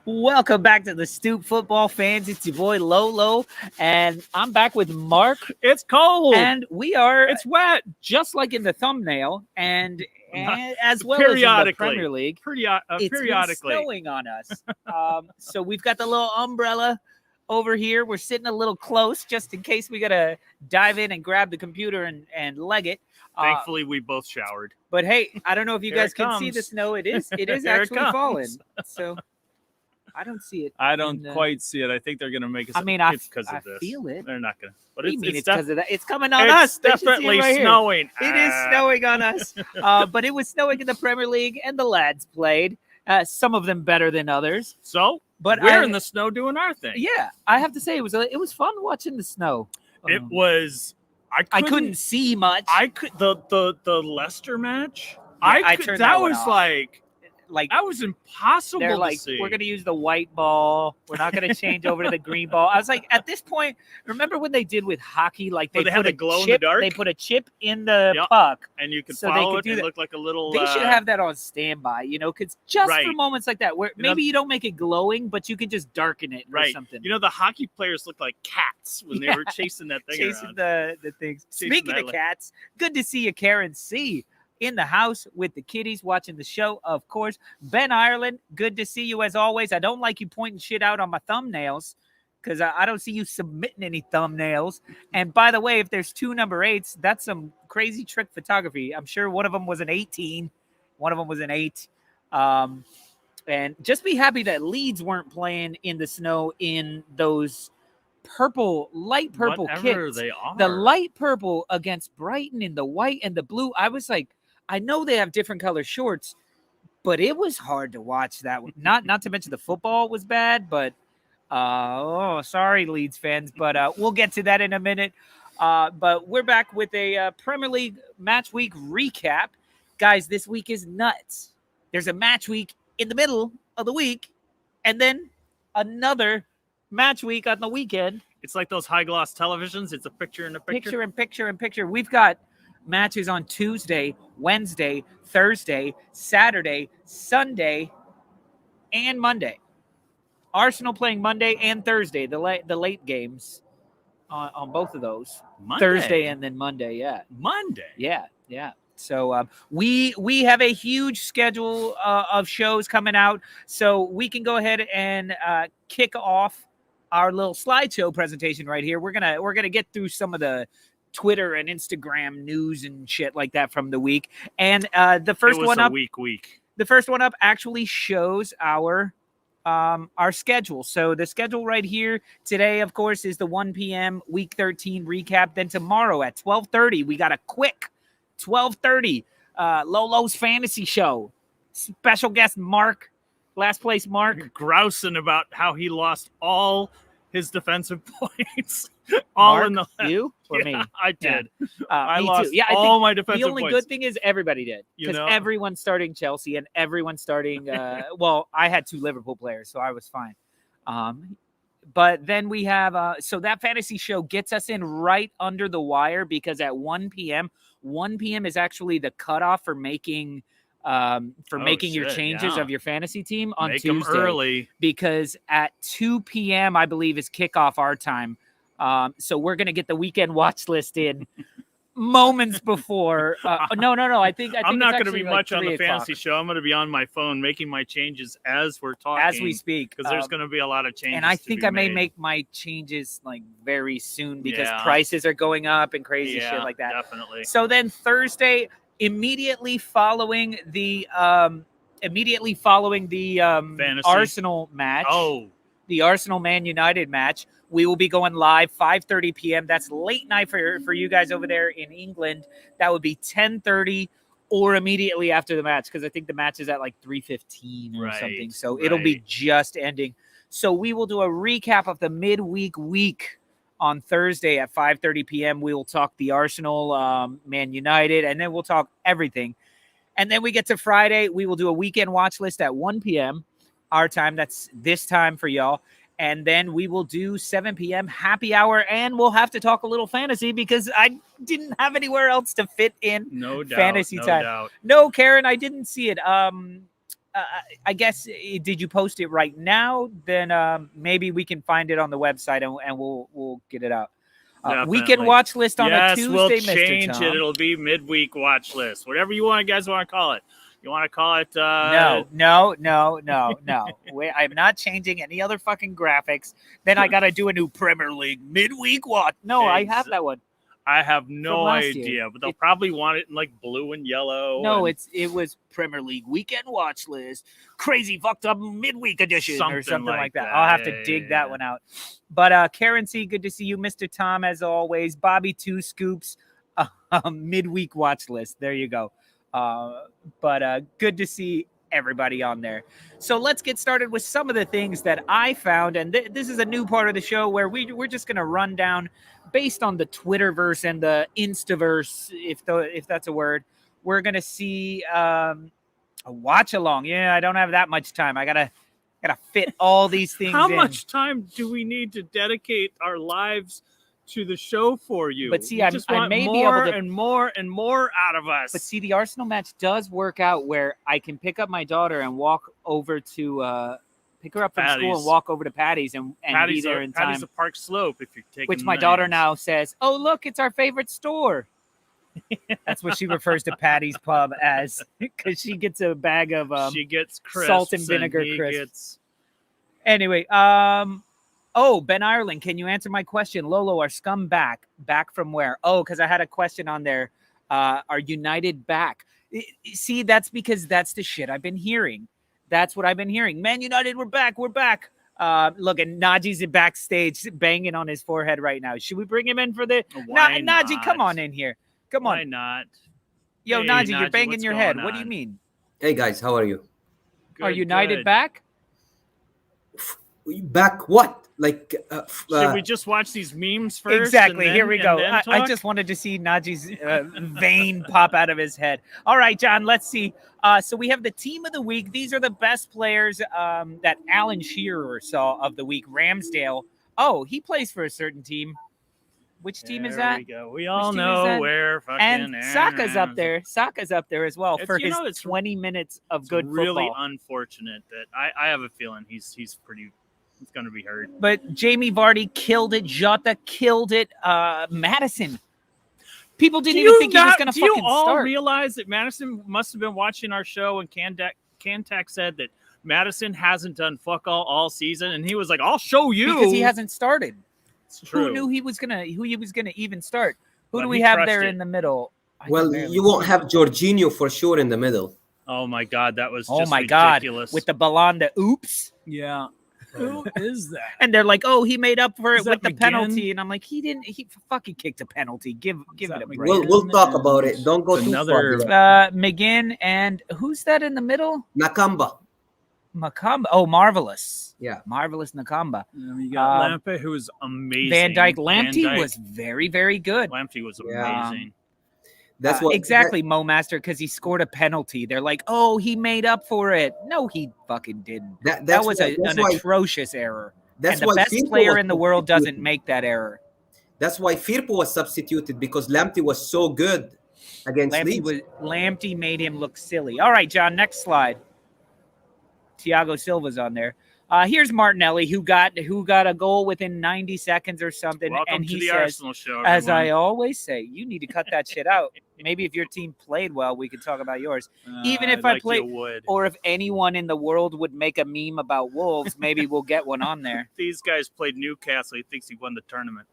Welcome back to the Stoop Football fans. It's your boy Lolo, and I'm back with Mark. It's cold. And we are. It's wet. Just like in the thumbnail, and as well as in the Premier League. It's been snowing on us. So we've got the little umbrella over here. We're sitting a little close just in case we got to dive in and grab the computer and leg it. Thankfully, we both showered. But hey, I don't know if you guys can see the snow. It is actually falling. So I don't see it. I don't quite see it. I think they're going to make us. It's because of this. I feel it. They're not going to. But it's because of that. It's coming on us. It's definitely snowing. It is snowing on us. But it was snowing in the Premier League, and the lads played. Some of them better than others. But we're in the snow doing our thing. Yeah, I have to say it was fun watching the snow. It was. I couldn't see much. The Leicester match. I turned that was off. like that was impossible they're like, to see. We're going to use the white ball. We're not going to change over to the green ball. I was like, at this point, remember when they did with hockey? Like they had the glow in the dark? They put a chip in the puck. And you could follow it and look like a little... They should have that on standby, because just for moments like that, where maybe you don't make it glowing, but you can just darken it or something. The hockey players looked like cats when they were chasing that thing around. The things. Speaking of cats, good to see you, Karen C., in the house with the kiddies watching the show, of course. Ben Ireland, good to see you as always. I don't like you pointing shit out on my thumbnails because I don't see you submitting any thumbnails. And by the way, if there's 2 number 8s, that's some crazy trick photography. I'm sure one of them was an 18. One of them was an 8. And just be happy that Leeds weren't playing in the snow in those light purple kits. They are. The light purple against Brighton in the white and the blue. I was like, I know they have different color shorts, but it was hard to watch that one. Not to mention the football was bad, but sorry, Leeds fans, but we'll get to that in a minute. But we're back with a Premier League match week recap. Guys, this week is nuts. There's a match week in the middle of the week, and then another match week on the weekend. It's like those high gloss televisions. It's a picture in a picture. Picture in picture. We've got matches on Tuesday, Wednesday, Thursday, Saturday, Sunday, and Monday. Arsenal playing Monday and Thursday, the late games on both of those. Thursday and then Monday, yeah. Monday? Yeah. So we have a huge schedule of shows coming out, so we can go ahead and kick off our little slideshow presentation right here. We're gonna get through some of the Twitter and Instagram news and shit like that from the week. And the first one up, the first one up actually shows our schedule. So the schedule right here today, of course, is the 1 p.m. Week 13 recap. Then tomorrow at 12:30, we got a quick 12:30 Lolo's Fantasy Show. Special guest Mark, last place Mark, grousing about how he lost all his defensive points. Mark, in the you or me? I did. Yeah. I lost all my defensive points. The only good thing is everybody did, because everyone's starting Chelsea and everyone's starting. Well, I had 2 Liverpool players, so I was fine. But then we have so that fantasy show gets us in right under the wire, because at 1 p.m. is actually the cutoff for making your changes of your fantasy team on Tuesday. Them early, because at 2 p.m. I believe is kickoff our time. So we're gonna get the weekend watch list in moments before. No. I think I'm not going to be much on the fantasy show. I'm going to be on my phone making my changes as we're talking, as we speak, because there's going to be a lot of changes. And I think I may make my changes like very soon, because prices are going up and crazy shit like that. Definitely. So then Thursday, immediately following the Arsenal match. The Arsenal Man United match. We will be going live 5:30 p.m. That's late night for you guys over there in England. That would be 10:30 or immediately after the match, because I think the match is at like 3:15 or something. So it'll be just ending. So we will do a recap of the midweek week on Thursday at 5:30 p.m. We will talk the Arsenal, Man United, and then we'll talk everything. And then we get to Friday. We will do a weekend watch list at 1 p.m. our time. That's this time for y'all. And then we will do 7 p.m. happy hour, and we'll have to talk a little fantasy, because I didn't have anywhere else to fit in fantasy time. Doubt. No, Karen, I didn't see it. I guess, did you post it right now? Then maybe we can find it on the website and we'll get it out. Weekend watch list on a Tuesday, we'll Mr. change Tom. it. It'll be midweek watch list. Whatever you guys want to call it. You want to call it? No. I'm not changing any other fucking graphics. Then I got to do a new Premier League midweek watch. No, I have that one. I have no idea, but they'll probably want it in like blue and yellow. No, it was Premier League weekend watch list, crazy fucked up midweek edition or something like that. I'll have to dig that one out. But Karen C, good to see you, Mr. Tom, as always. Bobby 2 Scoops, midweek watch list. There you go. But good to see everybody on there. So let's get started with some of the things that I found, and this is a new part of the show where we're just going to run down based on the Twitterverse and the Instaverse, if that's a word. We're going to see a watch along. Yeah, I don't have that much time. I gotta fit all these things How much time do we need to dedicate our lives to the show for you? But see, I may more be able to, and more out of us. But see, the Arsenal match does work out where I can pick up my daughter and walk over to pick her up from school and walk over to Patty's and be there in time. Patty's a Park Slope if you're taking. Which my daughter now says, "Oh, look, it's our favorite store." That's what she refers to Patty's Pub as, because she gets a bag of she gets salt and vinegar crisps. Anyway, oh, Ben Ireland, can you answer my question? Lolo, are Scum back? Back from where? Oh, because I had a question on there. Are United back? See, that's because that's the shit I've been hearing. That's what I've been hearing. Man United, we're back. We're back. Look, and Naji's backstage banging on his forehead right now. Should we bring him in for the... Naji, come on in here. Come on. Why not? Yo, hey, Naji, you're banging your head. What do you mean? Hey, guys, how are you? Are United back? Back what? Like, should we just watch these memes first? Exactly. Here we go. I just wanted to see Naji's vein pop out of his head. All right, John, let's see. So we have the team of the week. These are the best players that Alan Shearer saw of the week. Ramsdale. Oh, he plays for a certain team. Which team is that? There we go. We all know where fucking and Saka's up there. Saka's up there as well for his 20 minutes of good football. It's really unfortunate that I have a feeling he's pretty... It's going to be hurt. But Jamie Vardy killed it. Jota killed it. Madison. People didn't even think he was going to fucking start. Do you all realize that Madison must have been watching our show and Kantak said that Madison hasn't done fuck all season, and he was like, "I'll show you," because he hasn't started. It's true. Who knew he was gonna even start? Who do we have there in the middle? Well, you won't have Jorginho for sure in the middle. Oh my God, that was just ridiculous. God, with the Balanda oops. Yeah. Who is that? And they're like, "Oh, he made up for it with the penalty," and I'm like, "He didn't. He fucking kicked a penalty. Give it a break." We'll talk about it. Don't go too far. McGinn and who's that in the middle? Nakamba. Oh, Marvelous. Yeah, Marvelous Nakamba. We got Lamptey, who was amazing. Van Dijk. Lamptey was very, very good. Lamptey was amazing. That's what exactly, Mo Master, because he scored a penalty. They're like, "Oh, he made up for it." No, he fucking didn't. That was an atrocious error. And the best player in the world doesn't make that error. That's why Firpo was substituted, because Lamptey was so good against Leeds. Lamptey made him look silly. All right, John, next slide. Thiago Silva's on there. Here's Martinelli, who got a goal within 90 seconds or something. Welcome and he to the says, Arsenal show, everyone. As I always say, you need to cut that shit out. Maybe if your team played well, we could talk about yours. Even if I played, or if anyone in the world would make a meme about Wolves, maybe we'll get one on there. These guys played Newcastle. He thinks he won the tournament.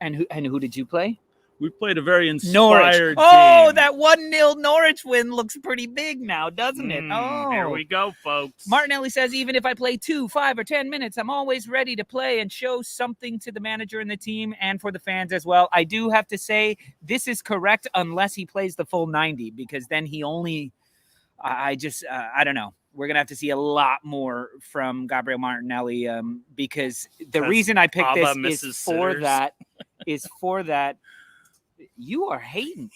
And who did you play? We played a very inspired team. Oh, that 1-0 Norwich win looks pretty big now, doesn't it? Oh, here we go, folks. Martinelli says, even if I play 2, 5, or 10 minutes, I'm always ready to play and show something to the manager and the team and for the fans as well. I do have to say this is correct unless he plays the full 90, because then he only, I don't know. We're going to have to see a lot more from Gabriel Martinelli because the reason I picked this is for that. You are hating.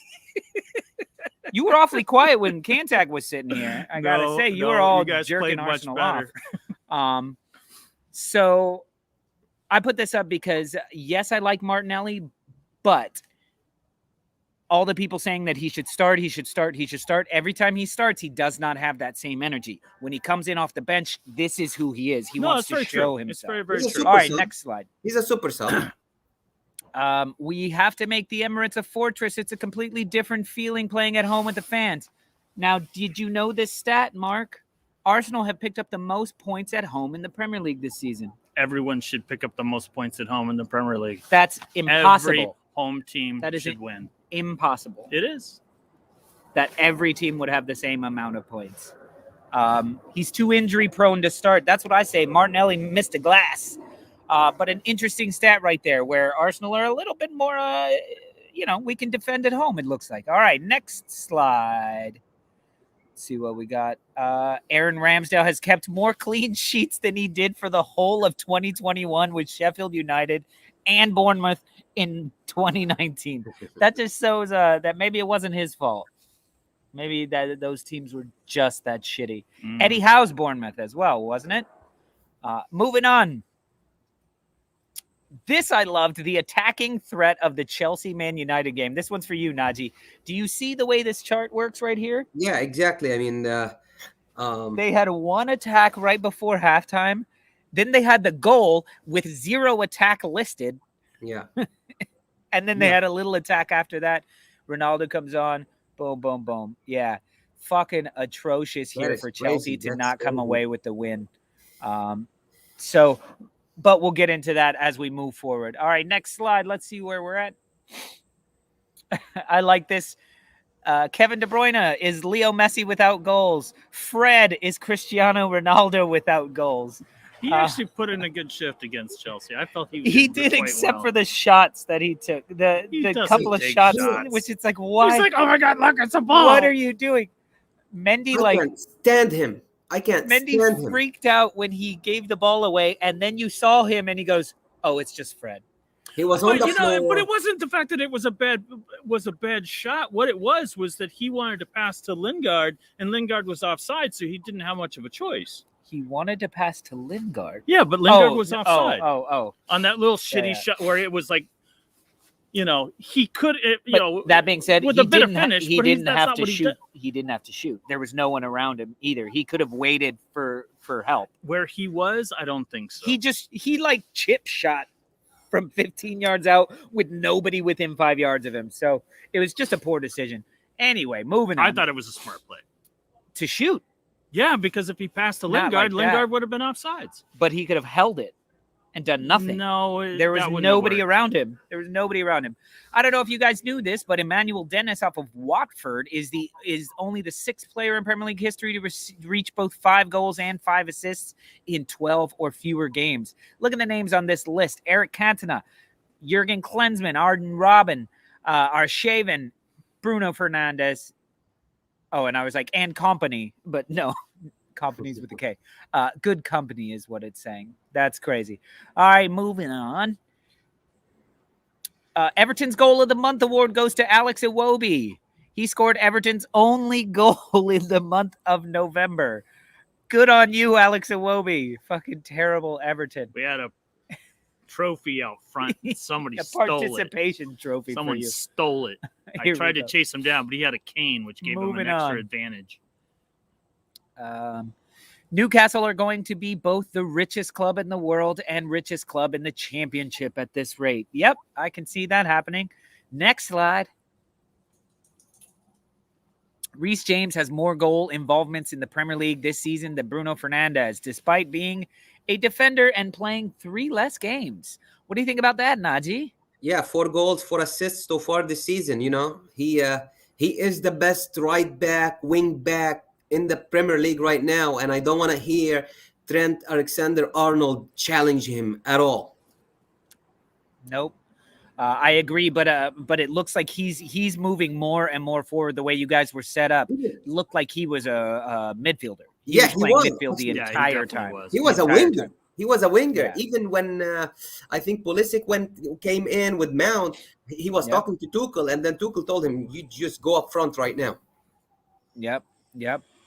You were awfully quiet when Kantak was sitting here. I gotta say, you were all jerking Arsenal off. So I put this up because yes, I like Martinelli, but all the people saying that he should start. Every time he starts, he does not have that same energy. When he comes in off the bench, this is who he is. He wants to show himself. It's very, very true. All right, next slide. He's a super sub. We have to make the Emirates a fortress. It's a completely different feeling playing at home with the fans. Now, did you know this stat, Mark? Arsenal have picked up the most points at home in the Premier League this season. Everyone should pick up the most points at home in the Premier League. That's impossible. Every home team should win. Impossible. It is. That every team would have the same amount of points. He's too injury prone to start. That's what I say. Martinelli missed a glass. But an interesting stat right there where Arsenal are a little bit more, we can defend at home, it looks like. All right, next slide. Let's see what we got. Aaron Ramsdale has kept more clean sheets than he did for the whole of 2021 with Sheffield United and Bournemouth in 2019. That just shows that maybe it wasn't his fault. Maybe that those teams were just that shitty. Eddie Howe's Bournemouth as well, wasn't it? Moving on. This I loved, the attacking threat of the Chelsea-Man United game. This one's for you, Naji. Do you see the way this chart works right here? Yeah, exactly. I mean, they had one attack right before halftime. Then they had the goal with 0 attack listed. Yeah. And then they had a little attack after that. Ronaldo comes on. Boom, boom, boom. Yeah. Fucking atrocious here for Chelsea to not come away with the win. But we'll get into that as we move forward. All right, next slide. Let's see where we're at. I like this. Kevin De Bruyne is Leo Messi without goals. Fred is Cristiano Ronaldo without goals. He actually put in a good shift against Chelsea. I felt he did, except for the shots that he took. The couple of shots, which it's like, why? He's like, oh my God, look, it's a ball. What are you doing? Mendy, I can't stand him. I can't stand him. Mendy freaked out when he gave the ball away, and then you saw him, and he goes, "Oh, it's just Fred." He was on the floor. But it wasn't the fact that it was a bad shot. What it was that he wanted to pass to Lingard, and Lingard was offside, so he didn't have much of a choice. He wanted to pass to Lingard. Yeah, but Lingard was offside. On that little shitty shot where it was like, he could. That being said, with a better finish, he didn't have to shoot. He didn't have to shoot. There was no one around him either. He could have waited for help. Where he was, I don't think so. He like chip shot from 15 yards out with nobody within 5 yards of him. So it was just a poor decision. Anyway, moving on. I thought it was a smart play to shoot. Yeah, because if he passed to Lingard, Lingard would have been offsides. But he could have held it and done nothing. No, there was nobody around him. I don't know if you guys knew this, but Emmanuel Dennis off of Watford is only the 6th player in Premier League history to reach both 5 goals and 5 assists in 12 or fewer games. Look at the names on this list: Eric Cantona, Jurgen Klinsmann, Arden Robben, Arshavin, Bruno Fernandes. Oh, and I was like, and company, but no. Companies with a K. Good company is what it's saying. That's crazy. All right, moving on. Everton's Goal of the Month award goes to Alex Iwobi. He scored Everton's only goal in the month of November. Good on you, Alex Iwobi. Fucking terrible Everton. We had a trophy out front. Somebody stole it. A participation trophy. Someone stole it. I tried to chase him down, but he had a cane, which gave him an extra advantage. Newcastle are going to be both the richest club in the world and richest club in the championship at this rate. Yep, I can see that happening. Next slide. Reece James has more goal involvements in the Premier League this season than Bruno Fernandes, despite being a defender and playing 3 less games. What do you think about that, Naji? Yeah, 4 goals, 4 assists so far this season. He is the best right back, wing back in the Premier League right now, and I don't want to hear Trent Alexander-Arnold challenge him at all. Nope. I agree, but it looks like he's moving more and more forward the way you guys were set up. It looked like he was a midfielder. He was playing midfield the entire time. He was a winger. He was a winger. Yeah. Even when I think Pulisic came in with Mount, he was talking to Tuchel, and then Tuchel told him, "You just go up front right now." Yep.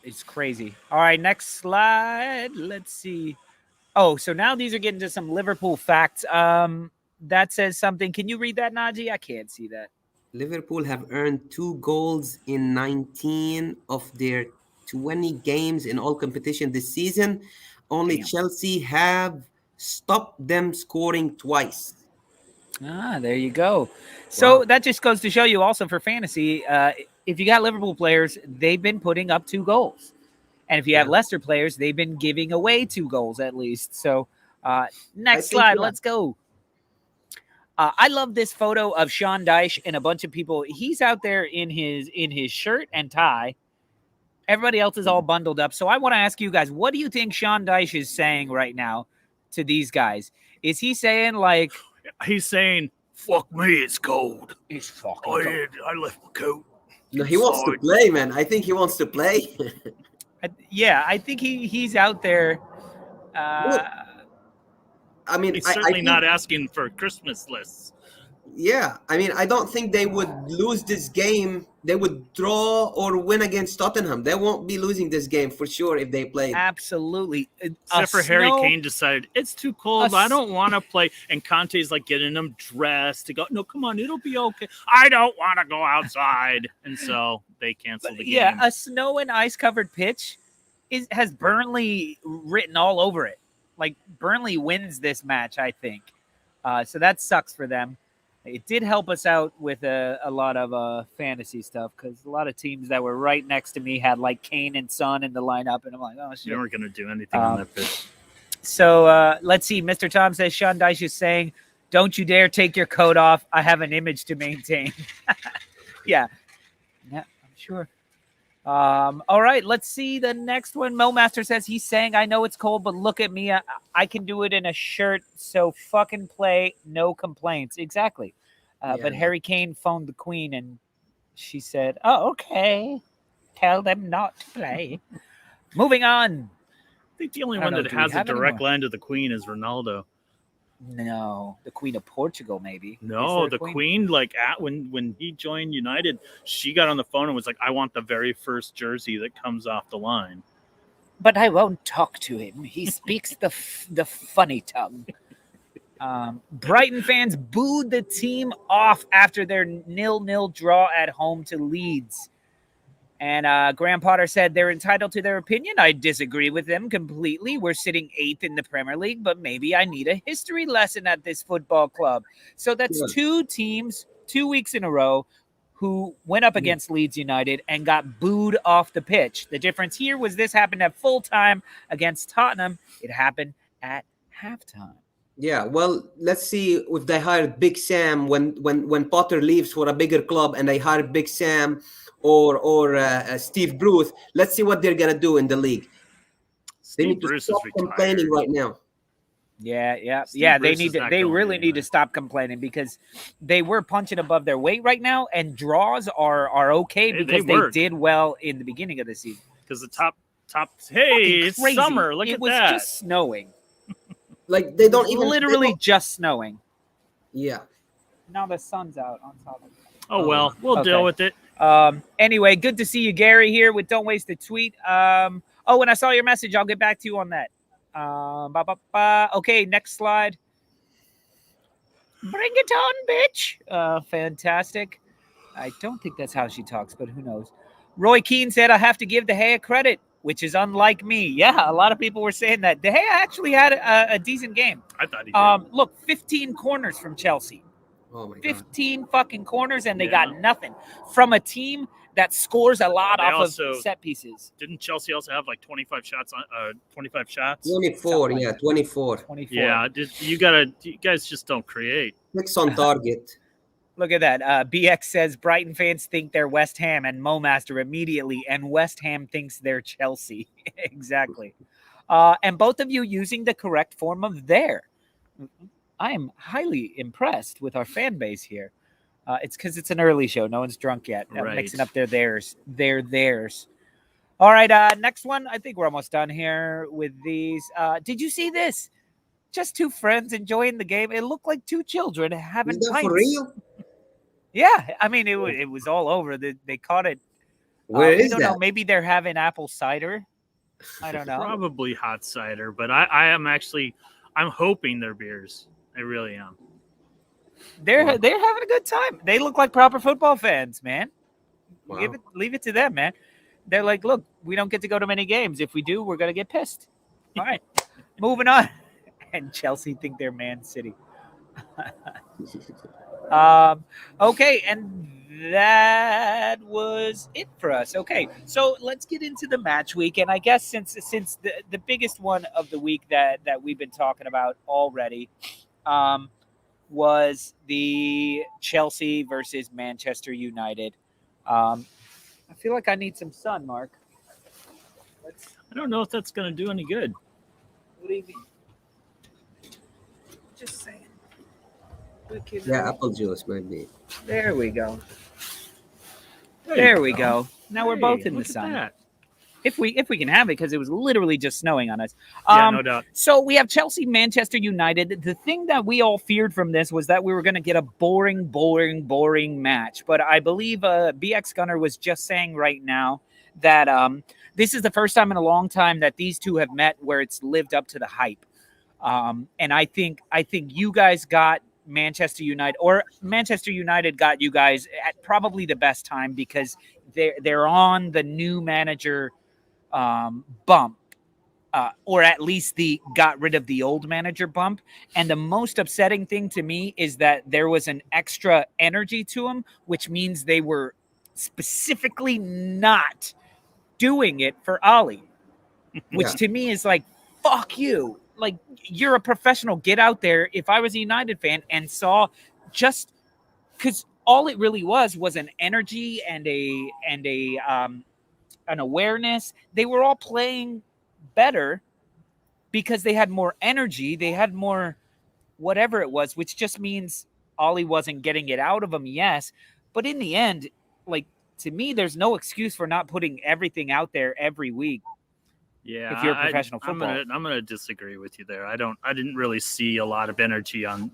It's crazy. All right, next slide. Let's see. Oh, so now these are getting to some Liverpool facts. That says something. Can you read that, Naji? I can't see that. Liverpool have earned 2 goals in 19 of their 20 games in all competition this season. Only Damn. Chelsea have stopped them scoring twice. There you go. So Wow. that just goes to show you also for fantasy, if you got Liverpool players, they've been putting up 2 goals. And if you have Yeah. Leicester players, they've been giving away 2 goals at least. So I next think, slide, yeah. let's go. I love this photo of Sean Dyche and a bunch of people. He's out there in his shirt and tie. Everybody else is all bundled up. So I want to ask you guys, what do you think Sean Dyche is saying right now to these guys? Is he saying like He's saying, "Fuck me, it's cold. it's fucking cold. I left my coat." No, he wants to play, man. I think he wants to play. Yeah, I think he's out there. Look, I mean, He's I certainly think, not asking for Christmas lists. yeah. I mean, I don't think they would lose this game. They would draw or win against Tottenham. They won't be losing this game for sure if they played. Absolutely. Except for Harry Kane decided it's too cold. I don't want to play. And Conte's like getting them dressed to go. No, come on, it'll be okay. I don't want to go outside, and so they canceled the game. Yeah, a snow and ice covered pitch has Burnley written all over it. Like Burnley wins this match, I think. So that sucks for them. It did help us out with a lot of fantasy stuff because a lot of teams that were right next to me had like Kane and Son in the lineup, and I'm like, oh shit. You weren't going to do anything on that pitch. So let's see. Mr. Tom says Sean Dyche is saying, "Don't you dare take your coat off. I have an image to maintain." yeah, I'm sure. All right, let's see the next one. Mo Master says he's saying, "I know it's cold, but look at me. I can do it in a shirt. So fucking play. No complaints." Exactly. But Harry Kane phoned the Queen, and she said, "Oh, okay. Tell them not to play." Moving on. I think the only one that has a direct line to the Queen is Ronaldo. No, the Queen of Portugal, maybe. No, the Queen, like when he joined United, she got on the phone and was like, "I want the very first jersey that comes off the line." But I won't talk to him. He speaks the funny tongue. Brighton fans booed the team off after their 0-0 draw at home to Leeds. And Graham Potter said they're entitled to their opinion. I disagree with them completely. We're sitting 8th in the Premier League, but maybe I need a history lesson at this football club. So that's 2 teams, 2 weeks in a row, who went up against Leeds United and got booed off the pitch. The difference here was this happened at full time against Tottenham. It happened at halftime. Yeah, well, let's see if they hired Big Sam when Potter leaves for a bigger club and they hire Big Sam or Steve Bruce. Let's see what they're gonna do in the league. They need to stop complaining right now. Yeah. They really need to stop complaining because they were punching above their weight right now, and draws are okay because they did well in the beginning of the season. Because the top. Hey, it's summer. Look at that. It was just snowing. Like they don't even literally just snowing. Yeah. Now the sun's out on top of it. Oh well, we'll deal with it. Anyway, good to see you, Gary, here with Don't Waste a Tweet. And I saw your message. I'll get back to you on that. Okay, next slide. Bring it on, bitch. Fantastic. I don't think that's how she talks, but who knows? Roy Keane said, I have to give De Gea credit, which is unlike me. Yeah, a lot of people were saying that. De Gea actually had a decent game. I thought he did. Look, 15 corners from Chelsea. Oh my God. 15 fucking corners, and they got nothing from a team that scores a lot off of set pieces. Didn't Chelsea also have like 25 shots on 25 shots? 24, yeah, 24. Yeah, you guys just don't create. 6 on target. Look at that. BX says Brighton fans think they're West Ham, and Mo Master immediately, and West Ham thinks they're Chelsea. Exactly. And both of you using the correct form of there. I am highly impressed with our fan base here. It's because it's an early show. No one's drunk yet. Right. Mixing up their theirs. They're theirs. All right, next one. I think we're almost done here with these. Did you see this? Just 2 friends enjoying the game. It looked like 2 children having pints. Is that for real? Yeah, I mean, it was all over. They caught it. Where is that? Know. Maybe they're having apple cider. I don't know. Probably hot cider, but I'm hoping they're beers. I really am. They're having a good time. They look like proper football fans, man. Wow. Leave it to them, man. They're like, look, we don't get to go to many games. If we do, we're gonna get pissed. All right, moving on. And Chelsea think they're Man City. Okay, and that was it for us. Okay, so let's get into the match week, and I guess since the biggest one of the week that we've been talking about already, was the Chelsea versus Manchester United. I feel like I need some sun, Mark. I don't know if that's going to do any good. What do you mean? Just saying. Yeah, apple juice might be. There we go. There There we go. Now we're both in the look at sun. that. If we can have it, because it was literally just snowing on us. Yeah, no doubt. So we have Chelsea, Manchester United. The thing that we all feared from this was that we were going to get a boring match. But I believe BX Gunner was just saying right now that this is the first time in a long time that these two have met where it's lived up to the hype. And I think you guys got Manchester United, or Manchester United got you guys at probably the best time, because they're on the new manager bump, or at least the got rid of the old manager bump. And the most upsetting thing to me is that there was an extra energy to them, which means they were specifically not doing it for Ollie, which to me is like, fuck you. Like, you're a professional. Get out there. If I was a United fan and saw, just because all it really was an energy and an awareness. They were all playing better because they had more energy. They had more whatever it was, which just means Ollie wasn't getting it out of them. Yes. But in the end, like, to me, there's no excuse for not putting everything out there every week. Yeah, if you're a professional football. I'm gonna disagree with you there. I didn't really see a lot of energy on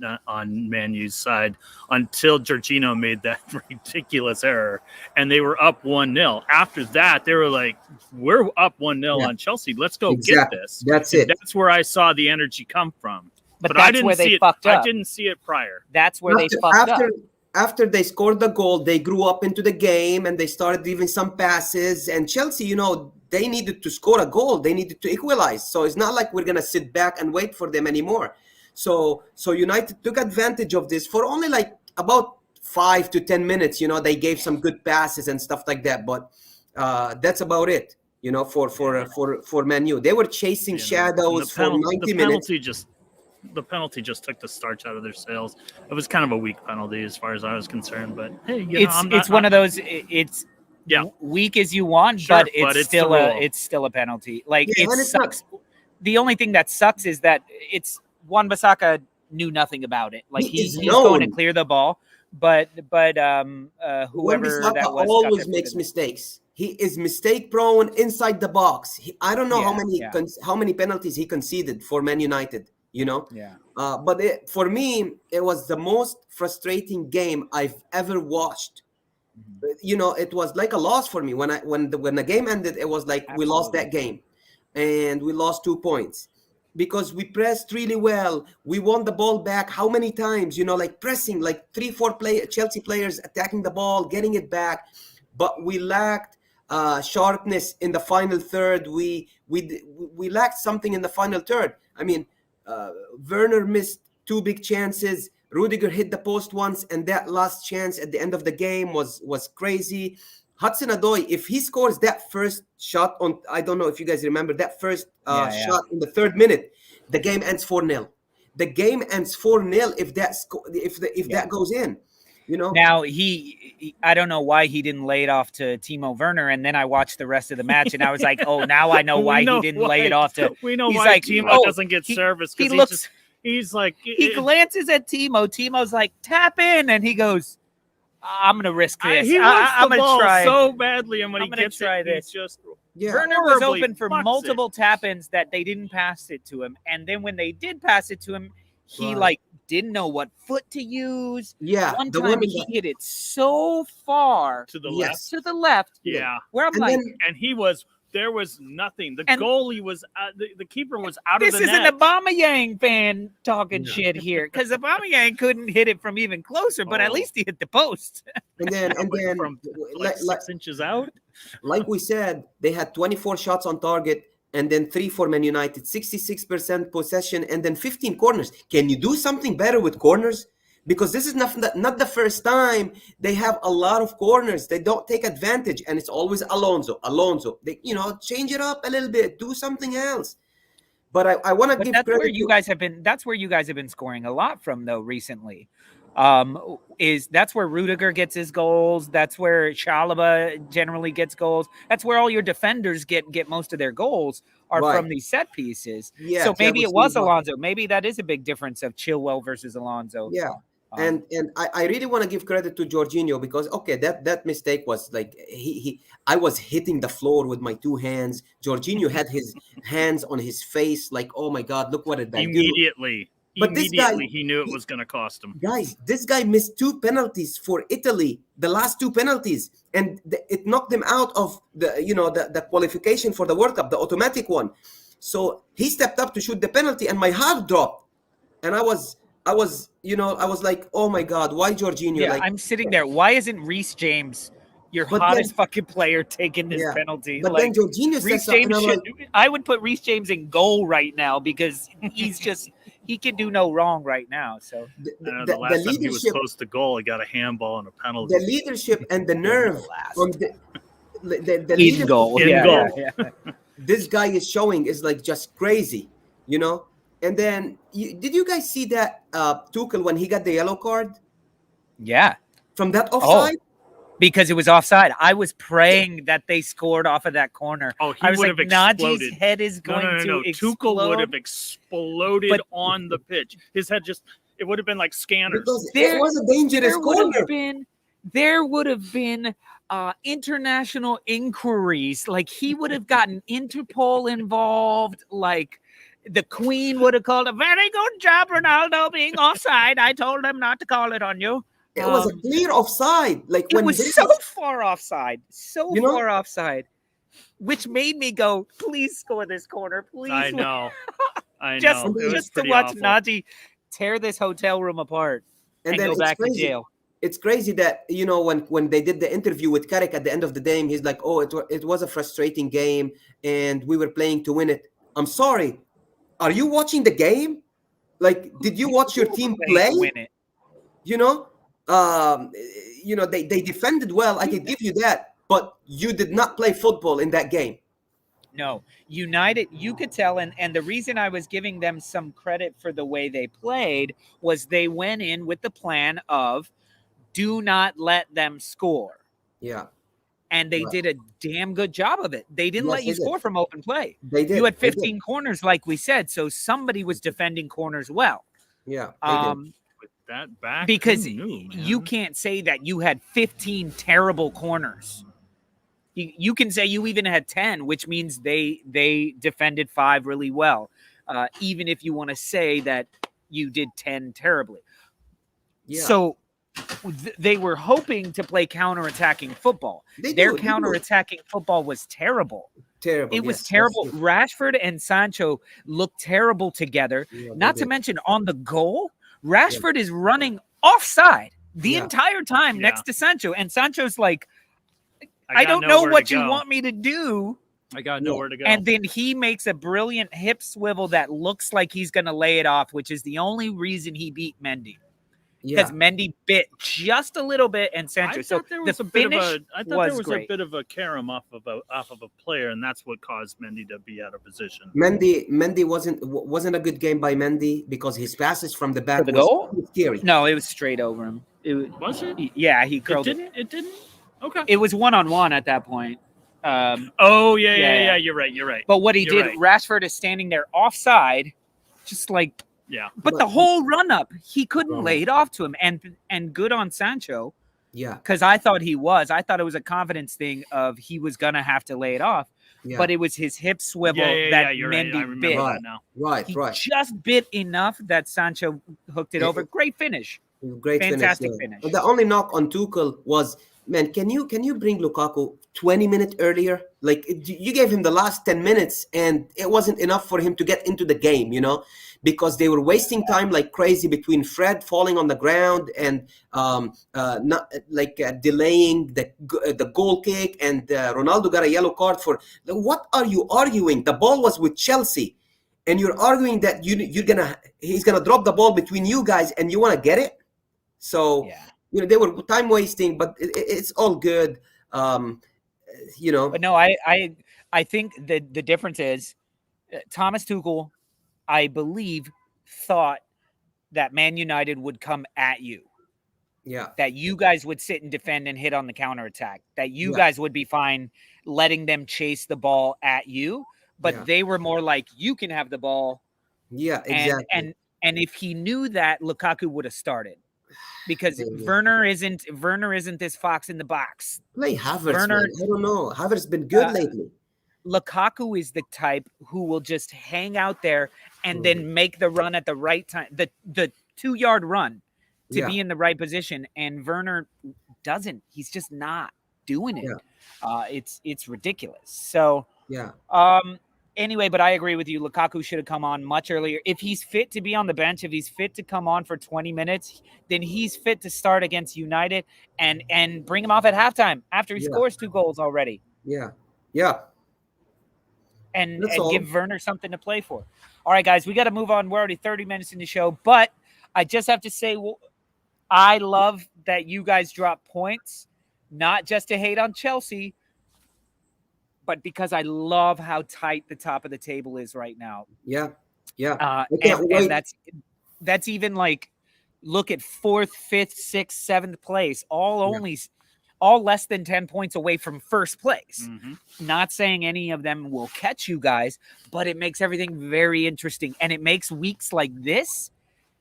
Man U's side until Jorginho made that ridiculous error, and they were up 1-0. After that, they were like, "We're up 1-0 on Chelsea. Let's go get this." That's it. That's where I saw the energy come from. But that's where they fucked up. I didn't see it prior. That's where they fucked up. After they scored the goal, they grew up into the game and they started leaving some passes. And Chelsea, they needed to score a goal. They needed to equalize. So it's not like we're going to sit back and wait for them anymore. So United took advantage of this for only like about 5 to 10 minutes. They gave some good passes and stuff like that. But that's about it, for Man U. They were chasing shadows for 90 minutes. The penalty just took the starch out of their sails. It was kind of a weak penalty as far as I was concerned. But hey, it's one of those. It's weak as you want, sure, but it's still a penalty. Like, it sucks. The only thing that sucks is that Wan-Bissaka knew nothing about it. Like, he's going to clear the ball, but whoever that was always makes mistakes. He is mistake prone inside the box. I don't know how many penalties he conceded for Man United. But for me, it was the most frustrating game I've ever watched. It was like a loss for me when the game ended. It was like we lost that game, and we lost 2 points because we pressed really well. We won the ball back. How many times? Like pressing, like 3-4 Chelsea players attacking the ball, getting it back, but we lacked sharpness in the final third. We lacked something in the final third. I mean. Werner missed 2 big chances. Rudiger hit the post once, and that last chance at the end of the game was crazy. Hudson-Odoi, if he scores that first shot on, I don't know if you guys remember that first shot in the 3rd minute, the game ends 4-0. The game ends 4-0 if that goes in. Now I don't know why he didn't lay it off to Timo Werner, and then I watched the rest of the match, and I was like, oh, now I know why he didn't lay it off to. We know why Timo doesn't get service because he's like he glances at Timo. Timo's like, tap in, and he goes, I'm gonna risk this. He wants I'm the gonna ball try so badly, and when I'm he gonna gets try it, this. he's just Werner was open for multiple tap-ins that they didn't pass it to him, and then when they did pass it to him, he didn't know what foot to use. Yeah, one time he hit it so far to the left. To the left. Yeah, where I'm and he was There was nothing. The And goalie was the keeper was out of this the is net. an Aubameyang fan talking shit here because Aubameyang couldn't hit it from even closer, but at least he hit the post. And then From like 6 inches out. like we said, they had 24 shots on target and then 3 for Man United, 66% possession, and then 15 corners. Can you do something better with corners? Because this is not the first time they have a lot of corners. They don't take advantage, and it's always Alonso. They, change it up a little bit, do something else. But I want to give that's credit where you to, guys have been. That's where you guys have been scoring a lot from though recently. That's where Rudiger gets his goals. That's where Chalaba generally gets goals. That's where all your defenders get most of their goals are from these set pieces. Yeah, so maybe Thiago it was Silva. Alonso. Maybe that is a big difference of Chilwell versus Alonso. Yeah. And I really want to give credit to Jorginho because that mistake was like I was hitting the floor with my two hands. Jorginho had his hands on his face like, oh my God, look what it did. Immediately. But this guy, he knew it was going to cost him. Guys, this guy missed 2 penalties for Italy, the last 2 penalties, and it knocked him out of the qualification for the World Cup, the automatic one. So he stepped up to shoot the penalty, and my heart dropped, and I was like, oh my God, why Jorginho? Yeah, I'm sitting there. Why isn't Reece James, your hottest fucking player, taking this penalty? But then Jorginho says something. I would put Reece James in goal right now because he can do no wrong right now. So the last time he was close to goal, he got a handball and a penalty. The leadership and the nerve on the in goal. Yeah. This guy is showing is like just crazy, And then, did you guys see that Tuchel when he got the yellow card? Yeah. From that offside? Because it was offside. I was praying that they scored off of that corner. Oh, he I was would like, have exploded. Naji's head is going to explode. Tuchel would have exploded on the pitch. His head it would have been like scanners. Because it was a dangerous corner. There would have been international inquiries. Like, he would have gotten Interpol involved. Like, the Queen would have called a very good job, Ronaldo, being offside. I told him not to call it on you. It was a clear offside. Like it was so far offside, far offside, which made me go, please score this corner, please. I know. Just to watch Naji tear this hotel room apart and then go back to jail. It's crazy that, when they did the interview with Carrick at the end of the game, he's like, oh, it was a frustrating game and we were playing to win it. I'm sorry. Are you watching the game? Like, did you watch your team play? Win it. They defended well. I could give you that, but you did not play football in that game. No, United, you could tell, and the reason I was giving them some credit for the way they played was they went in with the plan of do not let them score. Yeah. And they did a damn good job of it. They didn't let you score from open play. They did. You had 15 corners, like we said, so somebody was defending corners well. Yeah. With that back, because you can't say that you had 15 terrible corners. You can say you even had 10, which means they defended 5 really well. Even if you want to say that you did 10 terribly. Yeah. So they were hoping to play counterattacking football. Their counterattacking football was terrible. It was terrible. Rashford and Sancho looked terrible together. Not to mention on the goal, Rashford is running offside the entire time next to Sancho. And Sancho's like, I don't know what you want me to do. I got nowhere to go. And then he makes a brilliant hip swivel that looks like he's going to lay it off, which is the only reason he beat Mendy. Because Mendy bit just a little bit, and Sancho. So the finish was a great. bit of a carom off of a player, and that's what caused Mendy to be out of position. Mendy wasn't a good game by Mendy because his passes from the back for the goal scary. No, it was straight over him. Was it? Yeah, he curled it. It didn't. Okay. It was 1-on-1 at that point. Yeah. You're right. But what he did, Rashford is standing there offside, just like. Yeah. But the whole run up, he couldn't lay it off to him. And good on Sancho. Yeah. Because I thought it was a confidence thing of he was going to have to lay it off. Yeah. But it was his hip swivel that Mendy bit. Right. He just bit enough that Sancho hooked it over. Great finish. Great Fantastic finish. finish. The only knock on Tuchel was, man, can you bring Lukaku 20 minutes earlier? Like you gave him the last 10 minutes and it wasn't enough for him to get into the game, because they were wasting time like crazy between Fred falling on the ground and not delaying the goal kick, and Ronaldo got a yellow card for. What are you arguing? The ball was with Chelsea, and you're arguing that he's gonna drop the ball between you guys and you want to get it. So they were time wasting, but it's all good. But no, I think the difference is Thomas Tuchel, I believe, thought that Man United would come at you. Yeah. That you guys would sit and defend and hit on the counterattack. That you guys would be fine letting them chase the ball at you. But they were more like, you can have the ball. Yeah, exactly. And if he knew that, Lukaku would have started. Because Werner isn't this fox in the box. Play Havertz, man. I don't know. Havertz been good lately. Lukaku is the type who will just hang out there and then make the run at the right time. The 2-yard run to be in the right position. And Werner doesn't. He's just not doing it. It's ridiculous. So anyway, but I agree with you. Lukaku should have come on much earlier. If he's fit to be on the bench, if he's fit to come on for 20 minutes, then he's fit to start against United and bring him off at halftime after he scores 2 goals already. Yeah. And give Werner something to play for. All right, guys, we got to move on. We're already 30 minutes in the show, but I just have to say, I love that you guys drop points, not just to hate on Chelsea, but because I love how tight the top of the table is right now. Yeah. And that's even like, look at 4th, 5th, 6th, 7th place, all less than 10 points away from first place. Not saying any of them will catch you guys, but it makes everything very interesting. And it makes weeks like this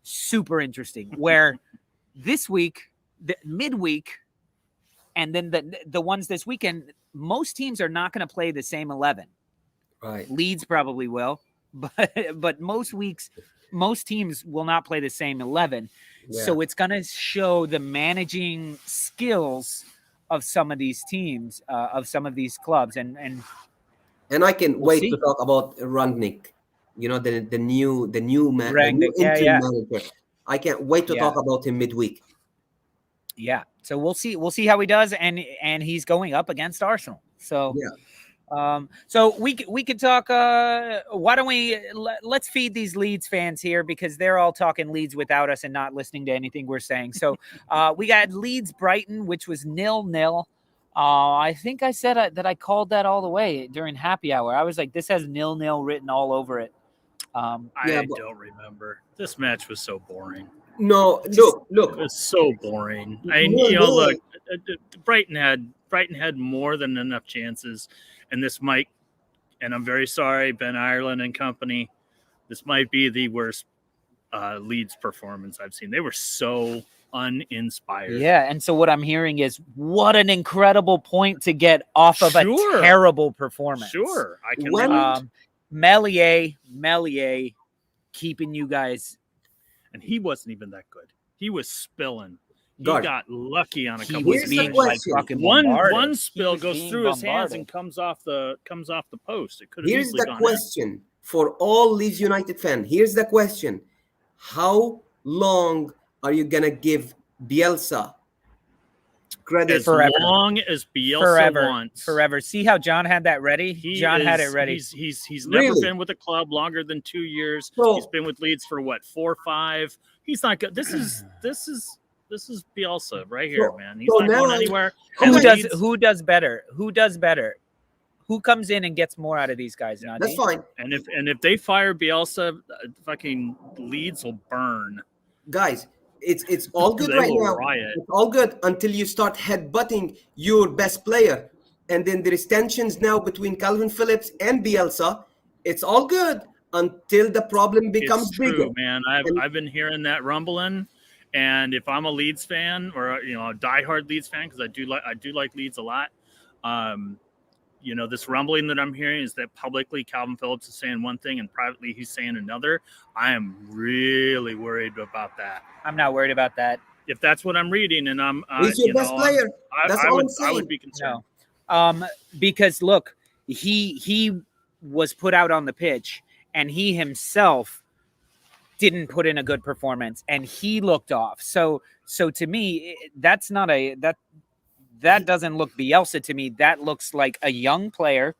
super interesting, where this week, the midweek, and then the ones this weekend, most teams are not going to play the same 11. Right. Leeds probably will, but most weeks, most teams will not play the same 11. Yeah. So it's going to show the managing skills of some of these teams, of some of these clubs, and I can wait to talk about Rangnick. The new manager. I can't wait to talk about him midweek. Yeah, so we'll see how he does, and he's going up against Arsenal. So so we could talk. Why don't let's feed these Leeds fans here, because they're all talking Leeds without us and not listening to anything we're saying. So we got Leeds Brighton, which was 0-0. I think I said that I called that all the way during happy hour. I was like, this has 0-0 written all over it. I don't remember. This match was so boring. No, look. It was so boring. Look, Brighton had more than enough chances, and this might, and I'm very sorry, Ben Ireland and company, this might be the worst Leeds performance I've seen. They were so uninspired. Yeah, and so what I'm hearing is, what an incredible point to get off of a terrible performance. Sure, I can. Melier keeping you guys. And he wasn't even that good. He was spilling. He got lucky on a couple of being one spill goes through his hands and comes off the post. It could have Here's the question for all Leeds United fans. Here's the question: how long are you gonna give Bielsa credit? As long as Bielsa wants. Forever. See how John had that ready? John had it ready. He's never been with a club longer than 2 years. He's been with Leeds for 4 or 5. He's not good. This is Bielsa right here, man. He's not going anywhere. Who does better? Who comes in and gets more out of these guys? Naji? That's fine. And if they fire Bielsa, fucking Leeds will burn. Guys, it's all good right now. Riot. It's all good until you start headbutting your best player, and then there is tensions now between Calvin Phillips and Bielsa. It's all good until the problem becomes bigger. Man, I've been hearing that rumbling, and if I'm a Leeds fan or a diehard Leeds fan, because I do like Leeds a lot. This rumbling that I'm hearing is that publicly Calvin Phillips is saying one thing and privately he's saying another. I am really worried about that. I'm not worried about that. if that's what I'm reading, and I'm He's your best player. That's all I'm I saying. would be concerned. No. Because look, he was put out on the pitch, and he himself didn't put in a good performance, and he looked off. So to me, that's not that doesn't look Bielsa to me. That looks like a young player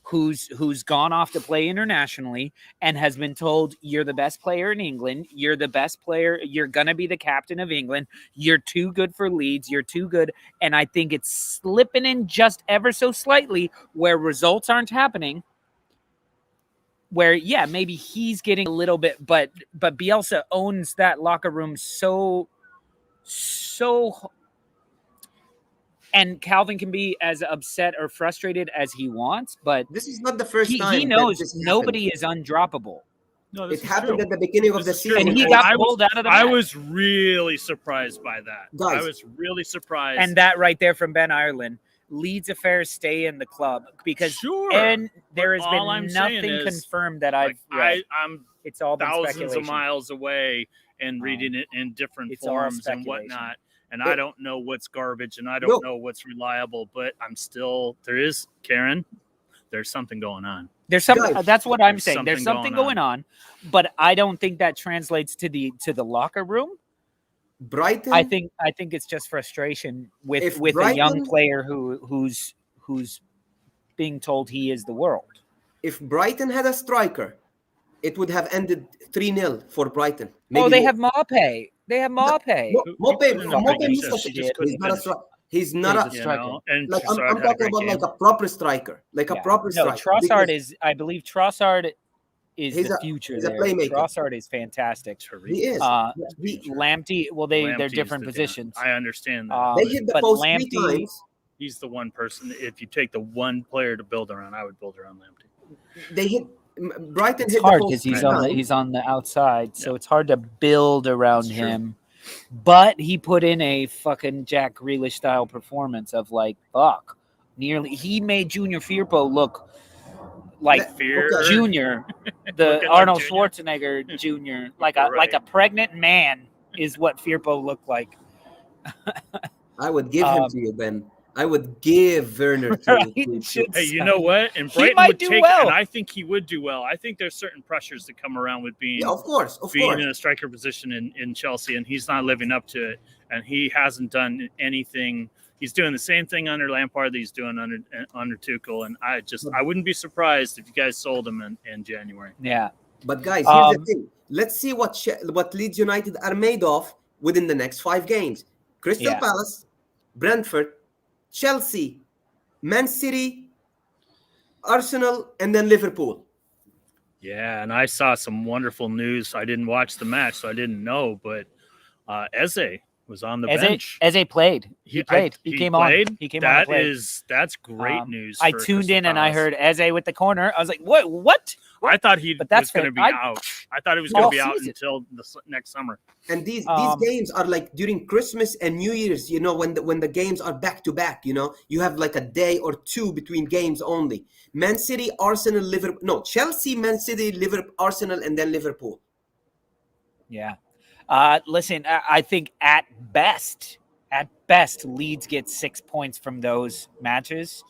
who's gone off to play internationally and has been told, you're the best player in England, you're the best player, you're gonna be the captain of England, you're too good for Leeds, you're too good. And I think it's slipping in just ever so slightly where results aren't happening, where yeah, maybe he's getting a little bit, but Bielsa owns that locker room so and Calvin can be as upset or frustrated as he wants, but this is not the first time. He knows nobody is undroppable. No, it happened at the beginning of the season. And he got pulled out of the match. I was really surprised by that. Guys. I was really surprised. And that right there from Ben Ireland. Leeds affairs stay in the club because and there has been nothing confirmed that I've read. I'm it's all been thousands of miles away and reading it in different forms and whatnot. And I don't know what's garbage and I don't know what's reliable, but there's something going on. There's something. That's what I'm saying. There's something going on, but I don't think that translates to the locker room. Brighton. I think it's just frustration with Brighton, a young player who's being told he is the world. If Brighton had a striker, it would have ended 3-0 for Brighton. Maybe they have Maupay. They have Maupay. He's not a striker. Like I'm talking about like a proper striker, striker. Trossard is, I believe, Trossard is the future. He's a playmaker. Trossard is fantastic. He is. Lamptey. Well, they're different positions. I understand that. They hit the post Lamptey, 3 times. He's the one person. If you take the one player to build around, I would build around Lamptey. They hit. Brighton it's hit hard because he's on the outside, so it's hard to build around him. But he put in a fucking Jack Grealish style performance of nearly. He made Junior Firpo look like Junior, the Arnold Schwarzenegger Junior, like a pregnant man is what Firpo looked like. I would give him to you, Ben. I would give Werner to you. Hey, you know what? And Brighton would take, and I think he would do well. I think there's certain pressures that come around with being, of course, in a striker position in Chelsea, and he's not living up to it. And he hasn't done anything. He's doing the same thing under Lampard that he's doing under Tuchel. And I wouldn't be surprised if you guys sold him in January. Yeah. But guys, here's the thing. Let's see what Leeds United are made of within the next 5 games. Crystal Palace, Brentford, Chelsea, Man City, Arsenal, and then Liverpool. Yeah, and I saw some wonderful news. I didn't watch the match, so I didn't know, but Eze was on the bench. Eze played. He played. He came on. He came on. That's great news. I tuned in and I heard Eze with the corner. I was like, what? I thought he was going to be out. I thought he was going to be out until the next summer. And these games are like during Christmas and New Year's, when the games are back to back, you have like a day or two between games only. Man City, Arsenal, Liverpool. No, Chelsea, Man City, Liverpool, Arsenal, and then Liverpool. Yeah. Listen, I think at best, Leeds gets 6 points from those matches.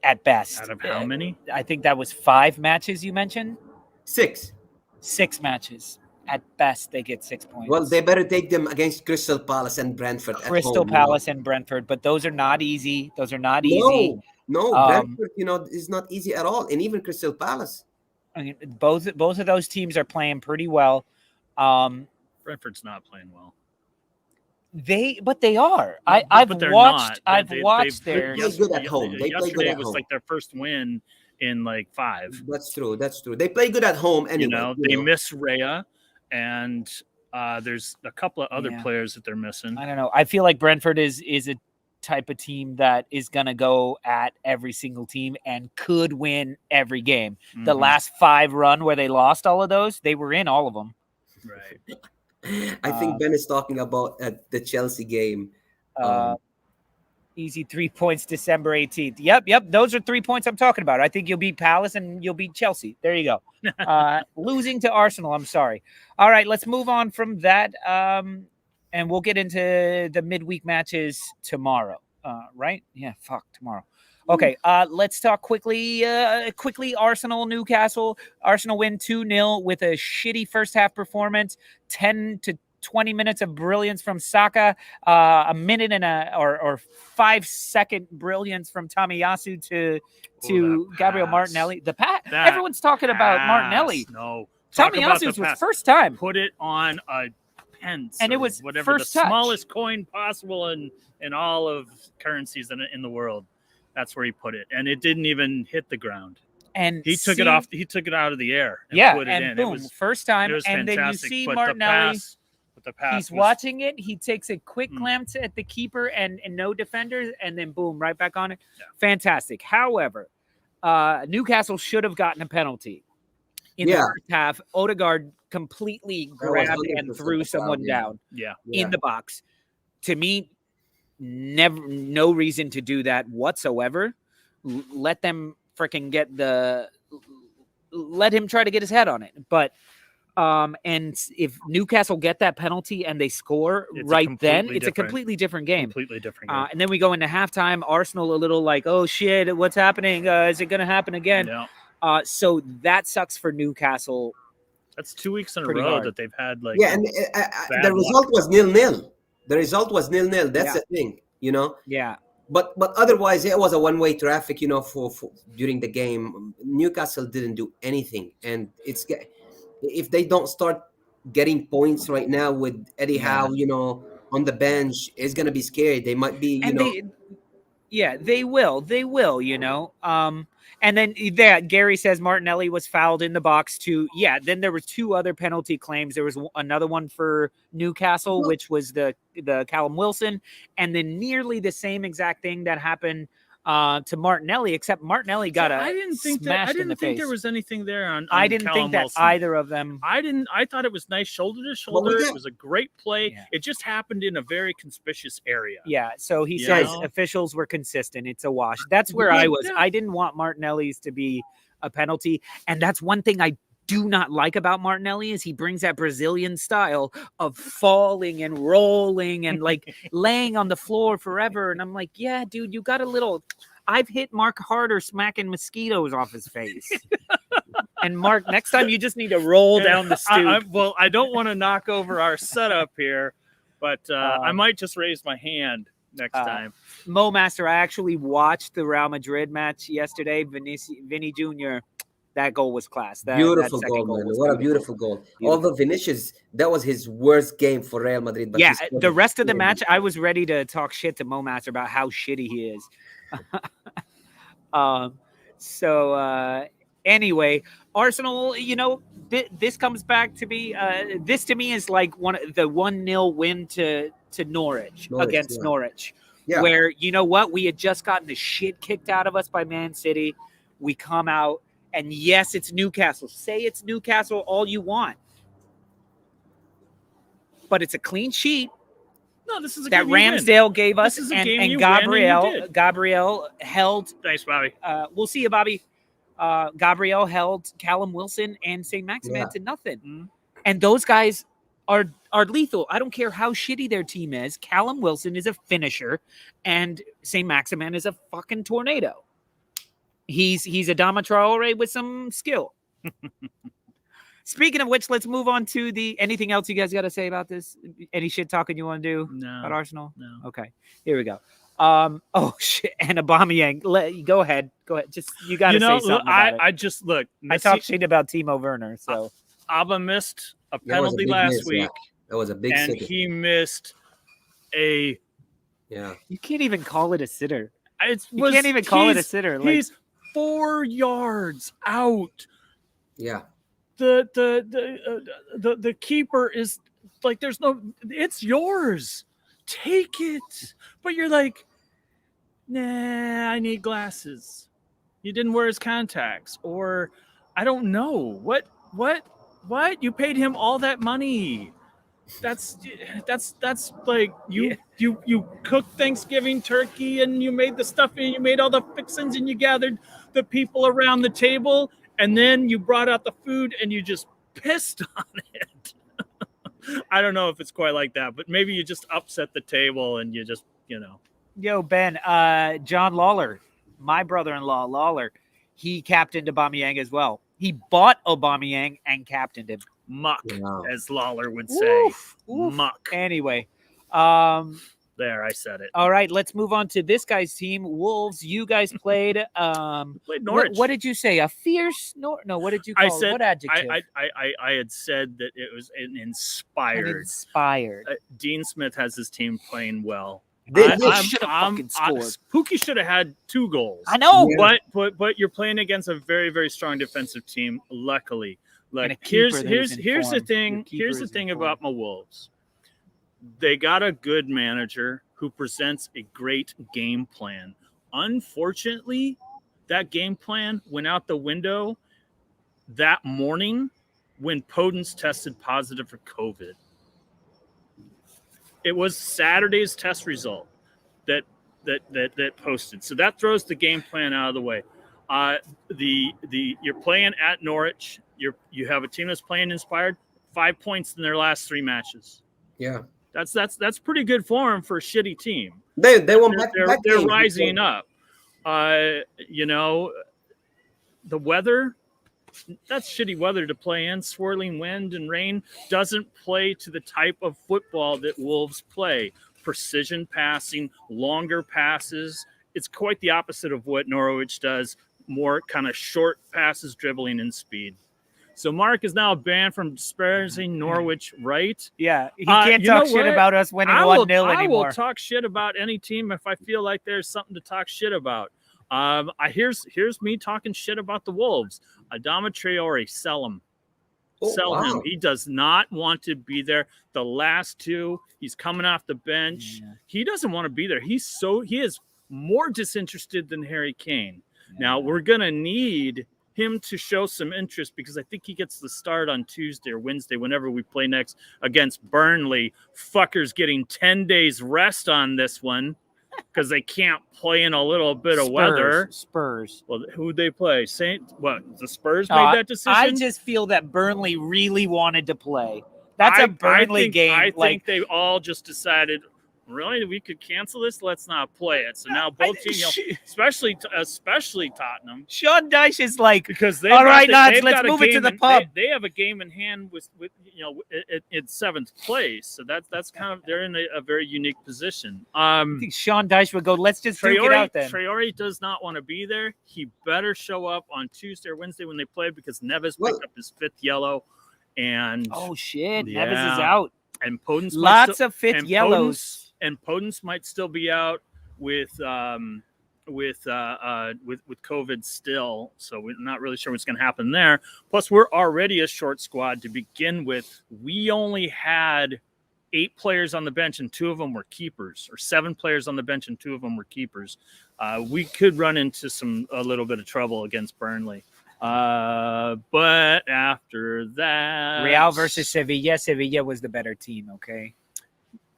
At best. Out of how many? I think that was 5 matches you mentioned. 6. 6 matches. At best, they get 6 points. Well, they better take them against Crystal Palace and Brentford. Crystal Palace and Brentford, but those are not easy. easy. No, Brentford, is not easy at all, and even Crystal Palace. I mean, both of those teams are playing pretty well. Brentford's not playing well. They are. I've watched their. They play good at home. Yesterday was like their first win in like 5. That's true. They play good at home anyway. They miss Raya, and there's a couple of other players that they're missing. I don't know. I feel like Brentford is a type of team that is going to go at every single team and could win every game. Mm-hmm. The last 5 run where they lost all of those, they were in all of them. Right. I think Ben is talking about the Chelsea game. Easy 3 points December 18th. Yep. Those are 3 points I'm talking about. I think you'll beat Palace and you'll beat Chelsea. There you go. Losing to Arsenal. I'm sorry. All right, let's move on from that. And and we'll get into the midweek matches tomorrow. Right? Yeah, tomorrow. Okay, let's talk quickly. Arsenal, Newcastle. Arsenal win 2-0 with a shitty first half performance. 10 to 20 minutes of brilliance from Saka. A minute and or 5-second brilliance from Tomiyasu to Gabriel Martinelli. The pass. Everyone's talking about Martinelli. No, Tomiyasu's was first time. Put it on a pence, and it was whatever first the touch. Smallest coin possible in all of currencies in the world. That's where he put it, and it didn't even hit the ground. And he took it off. He took it out of the air. And put it and in. boom, it was first time. It was and fantastic. then you see but Martinelli. The pass he's watching it. He takes a quick glance at the keeper and no defenders, and then boom, right back on it. Yeah. Fantastic. However, Newcastle should have gotten a penalty in the first half. Odegaard completely grabbed and threw someone down. In the box. To me, no reason to do that whatsoever. Let them freaking let him try to get his head on it. But and if Newcastle get that penalty and they score it's a completely different game. And then we go into halftime. Arsenal a little like, oh shit, what's happening? Is it going to happen again? No. So that sucks for Newcastle. That's 2 weeks in a row that they've had and the result was 0-0. The result was 0-0. That's the thing, Yeah. But otherwise, it was a one-way traffic, for during the game. Newcastle didn't do anything, and if they don't start getting points right now with Eddie Howe, on the bench, it's gonna be scary. They might be, they will. And then Gary says Martinelli was fouled in the box too. Yeah, then there were 2 other penalty claims. There was another one for Newcastle, which was the Callum Wilson, and then nearly the same exact thing that happened to Martinelli, except Martinelli got I didn't think there was anything there on I didn't Callum think that Wilson. Either of them. I thought it was nice shoulder to shoulder. It was a great play. Yeah. It just happened in a very conspicuous area. Yeah. So he says officials were consistent. It's a wash. That's where I was. I didn't want Martinelli's to be a penalty. And that's one thing I do not like about Martinelli is he brings that Brazilian style of falling and rolling and like laying on the floor forever. And I'm like, yeah, dude, you got a little. I've hit Mark harder smacking mosquitoes off his face. And Mark, next time you just need to roll down the stoop. I don't want to knock over our setup here, but I might just raise my hand next time. Mo Master, I actually watched the Real Madrid match yesterday. Vinny Jr., that goal was class. Beautiful goal, man. What a beautiful goal. Although Vinicius, that was his worst game for Real Madrid. But the rest of the match, I was ready to talk shit to Mo Master about how shitty he is. Anyway, Arsenal, this comes back to be this to me is like the 1-0 win to Norwich against Norwich. Yeah. Where we had just gotten the shit kicked out of us by Man City. We come out and yes, it's Newcastle. Say it's Newcastle all you want. But it's a clean sheet. No, this is a that Ramsdale gave us, and Gabriel held. Thanks, Bobby. We'll see you, Bobby. Gabriel held Callum Wilson and St. Maximin to nothing, and those guys are lethal. I don't care how shitty their team is. Callum Wilson is a finisher, and St. Maximin is a fucking tornado. He's a Adama Traore with some skill. Speaking of which, let's move on to anything else you guys got to say about this? Any shit talking you want to do about Arsenal? No. Okay, here we go. Oh shit, and Aubameyang. Go ahead. Just you got to say something about it. I just look. I talked shit about Timo Werner. So Abba missed a penalty last week. That was a big and sitter. He missed a. Yeah. You can't even call it a sitter. You can't even call it a sitter. He's 4 yards out. Yeah. The keeper is like, there's no, it's yours. Take it. But you're like, nah, I need glasses. He didn't wear his contacts, or I don't know what you paid him all that money. That's like you cooked Thanksgiving turkey and you made the stuffing, you made all the fixings and you gathered the people around the table and then you brought out the food and you just pissed on it. I don't know if it's quite like that, but maybe you just upset the table and you just, Yo, Ben, John Lawler, my brother-in-law, Lawler, he captained Aubameyang as well. He bought Aubameyang and captained him. Muck, Wow. as Lawler would say. Oof. Muck. Anyway, There, I said it. all right, let's move on to this guy's team, Wolves. You guys played. Played Norwich. What did you say? A fierce? No. What did you call it? What adjective? I had said that it was an inspired. Dean Smith has his team playing well. They should have fucking scored. Pookie should have had 2 goals. I know, but you're playing against a very, very strong defensive team. Luckily, here's the thing. Here's the thing about my Wolves. They got a good manager who presents a great game plan. Unfortunately, that game plan went out the window that morning when Podence tested positive for COVID. It was Saturday's test result that posted. So that throws the game plan out of the way. You're playing at Norwich. You have a team that's playing inspired. 5 points in their last 3 matches. Yeah. That's pretty good form for a shitty team. They won they're rising up. The weather, that's shitty weather to play in. Swirling wind and rain doesn't play to the type of football that Wolves play. Precision passing, longer passes. It's quite the opposite of what Norwich does. More kind of short passes, dribbling, and speed. So Mark is now banned from disparaging Norwich, right? Yeah, he can't talk shit about us winning 1-0 anymore. I will talk shit about any team if I feel like there's something to talk shit about. Here's me talking shit about the Wolves. Adama Traore, sell him. Sell him. He does not want to be there. The last 2, he's coming off the bench. Yeah. He doesn't want to be there. He is more disinterested than Harry Kane. Yeah. Now we're gonna need him to show some interest because I think he gets the start on Tuesday or Wednesday, whenever we play next against Burnley. Fuckers getting 10 days rest on this one because they can't play in a little bit of weather. Spurs. Well, who'd they play? The Spurs made that decision? I just feel that Burnley really wanted to play. That's a Burnley game. I think they all just decided, really, we could cancel this. Let's not play it. So now both teams, especially Tottenham. Sean Dyche is like, because all right, lads, let's move it to the pub. They have a game in hand with in 7th place. So that's kind of, they're in a very unique position. I think Sean Dyche would go, let's just duke it out then. Traore does not want to be there. He better show up on Tuesday or Wednesday when they play because Neves picked up his 5th yellow. And oh shit, Neves is out. And Podence lots of 5th yellows. And Podence might still be out with COVID still, so we're not really sure what's going to happen there. Plus, we're already a short squad to begin with. We only had 8 players on the bench, and 2 of them were keepers, or 7 players on the bench, and 2 of them were keepers. We could run into a little bit of trouble against Burnley. But after that, Real versus Sevilla. Sevilla was the better team. Okay.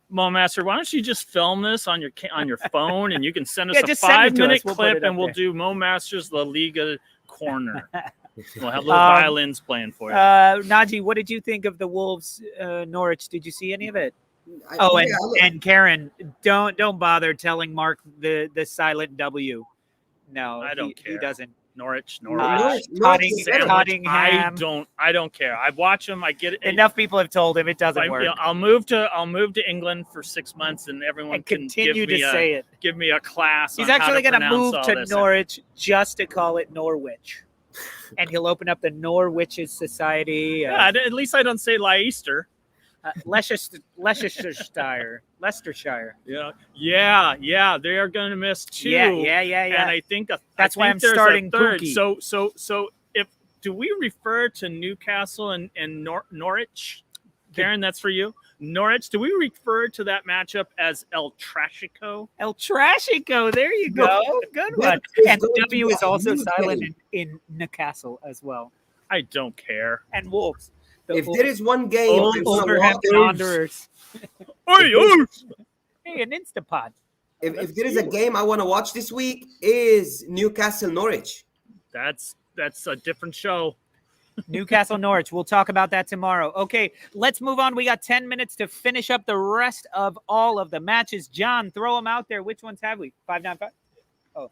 Mo Master, why don't you just film this on your phone and you can send us a 5-minute clip and we'll do Mo Master's La Liga corner. We'll have little violins playing for you. Naji, what did you think of the Wolves Norwich? Did you see any of it? And Karen, don't bother telling Mark the silent W. No, I don't care. He doesn't. Norwich. Tottenham. I don't care. I watch them. I get it. Enough people have told him it doesn't work. I'll move to England for 6 months, and everyone can continue to say it. Give me a class. He's actually going to move to Norwich just to call it Norwich, and he'll open up the Norwiches Society. Yeah, at least I don't say Leicester. Leicestershire. Yeah. They are going to miss 2. Yeah. And I think that's why I'm starting Pookie. So do we refer to Newcastle and Norwich? Karen, that's for you. Norwich. Do we refer to that matchup as El Trashico? El Trashico. There you go. Good one. And W is also silent in Newcastle as well. I don't care. And Wolves. If there is one game, Wolverhampton Wanderers. Hey, an Instapod. If there is a game I want to watch this week, is Newcastle Norwich. That's a different show. Newcastle Norwich. We'll talk about that tomorrow. Okay, let's move on. We got 10 minutes to finish up the rest of all of the matches. John, throw them out there. Which ones have we? 595? Oh,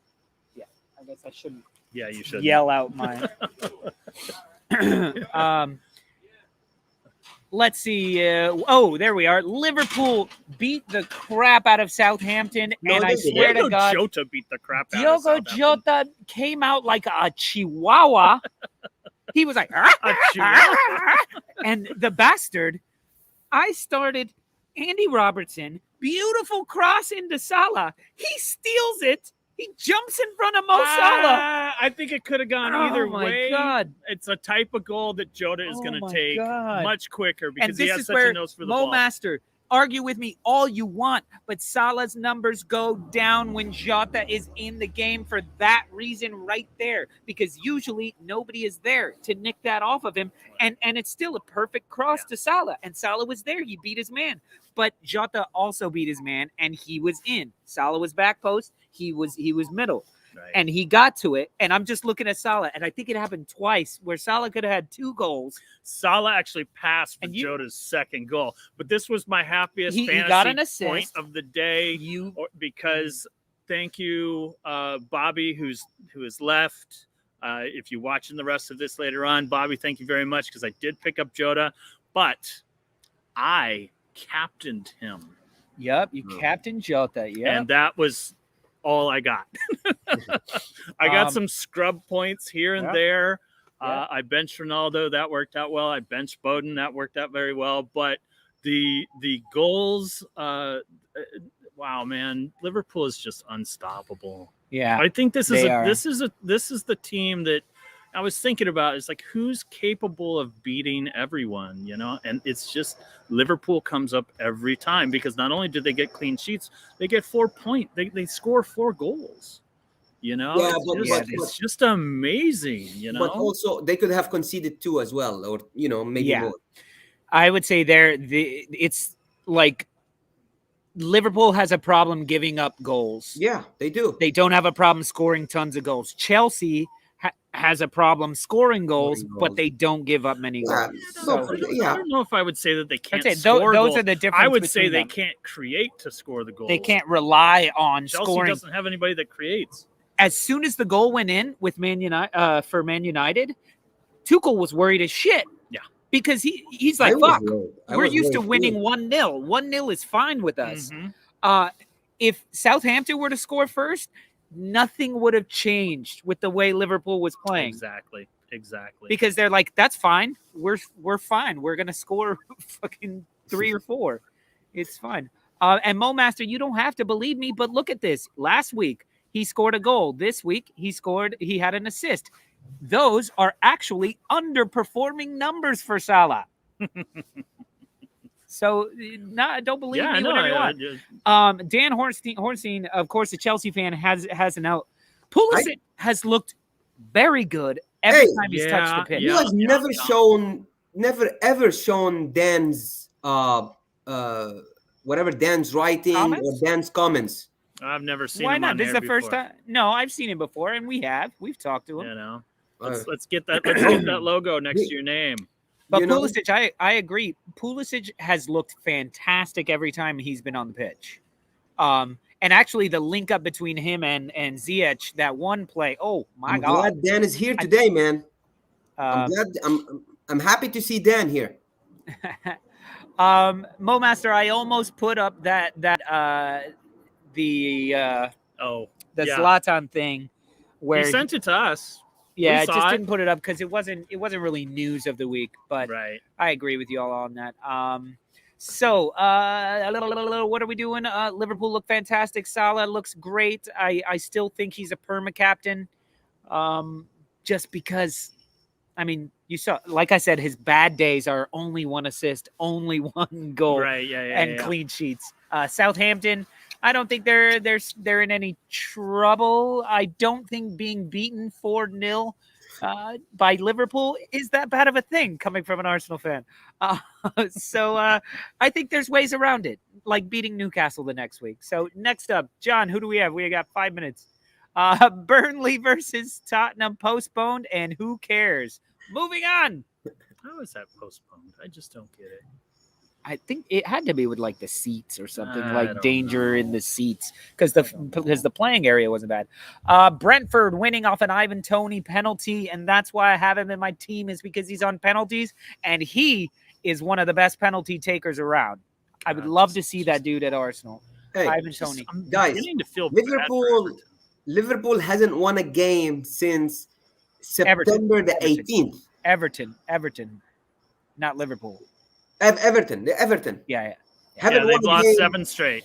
yeah. I guess I shouldn't. Yeah, you should yell out mine. Let's see. There we are. Liverpool beat the crap out of Southampton, and I swear to God, Jota beat the crap out of Diogo Southampton. Jota came out like a chihuahua. He was like, and the bastard. I started Andy Robertson, beautiful cross into Salah. He steals it. He jumps in front of Mo Salah. I think it could have gone either way. God. It's a type of goal that Jota is going to take much quicker because and he this has is such where a nose for the Mo ball. Master, argue with me all you want, but Salah's numbers go down when Jota is in the game for that reason right there, because usually nobody is there to nick that off of him, and it's still a perfect cross to Salah, and Salah was there. He beat his man, but Jota also beat his man, and he was in. Salah was back post. He was middle. Right. And he got to it, and I'm just looking at Salah, and I think it happened twice where Salah could have had 2 goals. Salah actually passed for Jota's second goal, but this was my happiest he fantasy got an assist point of the day because thank you, Bobby, who has left. If you're watching the rest of this later on, Bobby, thank you very much because I did pick up Jota, but I captained him. Yep, you captained Jota. Yeah, and that was all I got. I got some scrub points here and there. I benched Ronaldo. That worked out well. I benched Bowden. That worked out very well. But the goals, wow, man, Liverpool is just unstoppable. Yeah, I think this is the team that I was thinking about. It's like, who's capable of beating everyone, And it's just Liverpool comes up every time because not only do they get clean sheets, they get 4 points. They score 4 goals. It's just amazing, But also they could have conceded 2 as well, or maybe more. I would say it's like Liverpool has a problem giving up goals. Yeah, they do. They don't have a problem scoring tons of goals. Chelsea has a problem scoring goals, but they don't give up many goals. I don't know if I would say that they can't score those goals. Are the difference. I would say they can't create to score the goals. They can't rely on Chelsea scoring. Doesn't have anybody that creates. As soon as the goal went in with Man United, Tuchel was worried as shit. Yeah. Because he's like, fuck, we're used to winning 1-0. 1-0 is fine with us. Mm-hmm. If Southampton were to score first, nothing would have changed with the way Liverpool was playing. Exactly. Because they're like, that's fine. We're fine. We're gonna score fucking 3 or 4. It's fine. And Mo Master, you don't have to believe me, but look at this. Last week he scored a goal. This week he had an assist. Those are actually underperforming numbers for Salah. So, don't believe me. Whatever you want. Dan Hornstein, of course, a Chelsea fan, has an out. Pulisic has looked very good every time he's touched the pitch. He has never ever shown Dan's whatever Dan's writing or Dan's comments. I've never seen him. Why not? On this is the before. first time. No, I've seen him before, and we've talked to him. Let's get that logo next to your name. But Pulisic, I agree. Pulisic has looked fantastic every time he's been on the pitch. And actually, the link up between him and Ziyech, that one play. Oh my God! I'm glad Dan is here today, man. I'm glad. I'm happy to see Dan here. Mo Master, I almost put up the Zlatan thing where he sent it to us. Yeah, I just didn't put it up because it wasn't really news of the week, but I agree with you all on that. So what are we doing? Liverpool look fantastic. Salah looks great. I still think he's a perma captain, just because. I mean, you saw, like I said, his bad days are only 1 assist, only 1 goal, and clean sheets. Southampton, I don't think they're in any trouble. I don't think being beaten 4-0 by Liverpool is that bad of a thing coming from an Arsenal fan. So I think there's ways around it, like beating Newcastle the next week. So next up, John, who do we have? We got 5 minutes. Burnley versus Tottenham postponed, and who cares? Moving on. How is that postponed? I just don't get it. I think it had to be with like the seats or something, I like don't danger know. in the seats, because the playing area wasn't bad. Brentford winning off an Ivan Toney penalty, and that's why I have him in my team, is because he's on penalties, and he is one of the best penalty takers around. I would love to see that dude at Arsenal. Hey, Ivan Toney. I'm guys, beginning to feel bad for Liverpool Everton. Liverpool hasn't won a game since September the 18th. Everton, not Liverpool. Everton. Yeah. Haven't They've won a lost game. 7 straight.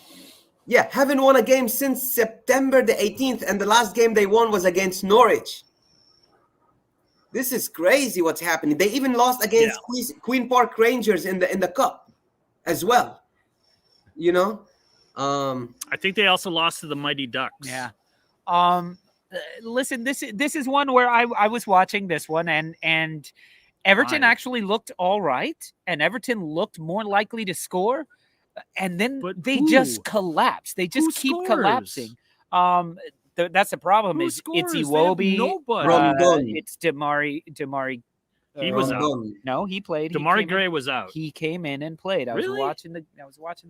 Yeah, haven't won a game since September the 18th, and the last game they won was against Norwich. This is crazy what's happening. They even lost against Queen Park Rangers in the cup as well. You know? I think they also lost to the Mighty Ducks. Yeah. Listen, this is one where I was watching this one, and Everton actually looked all right, and Everton looked more likely to score, and then they just collapse. They just keep collapsing. That's the problem. It's Iwobi. Nobody. It's Damari. He was out. No, he played. Damari Gray was out. He came in and played. I was Really? watching the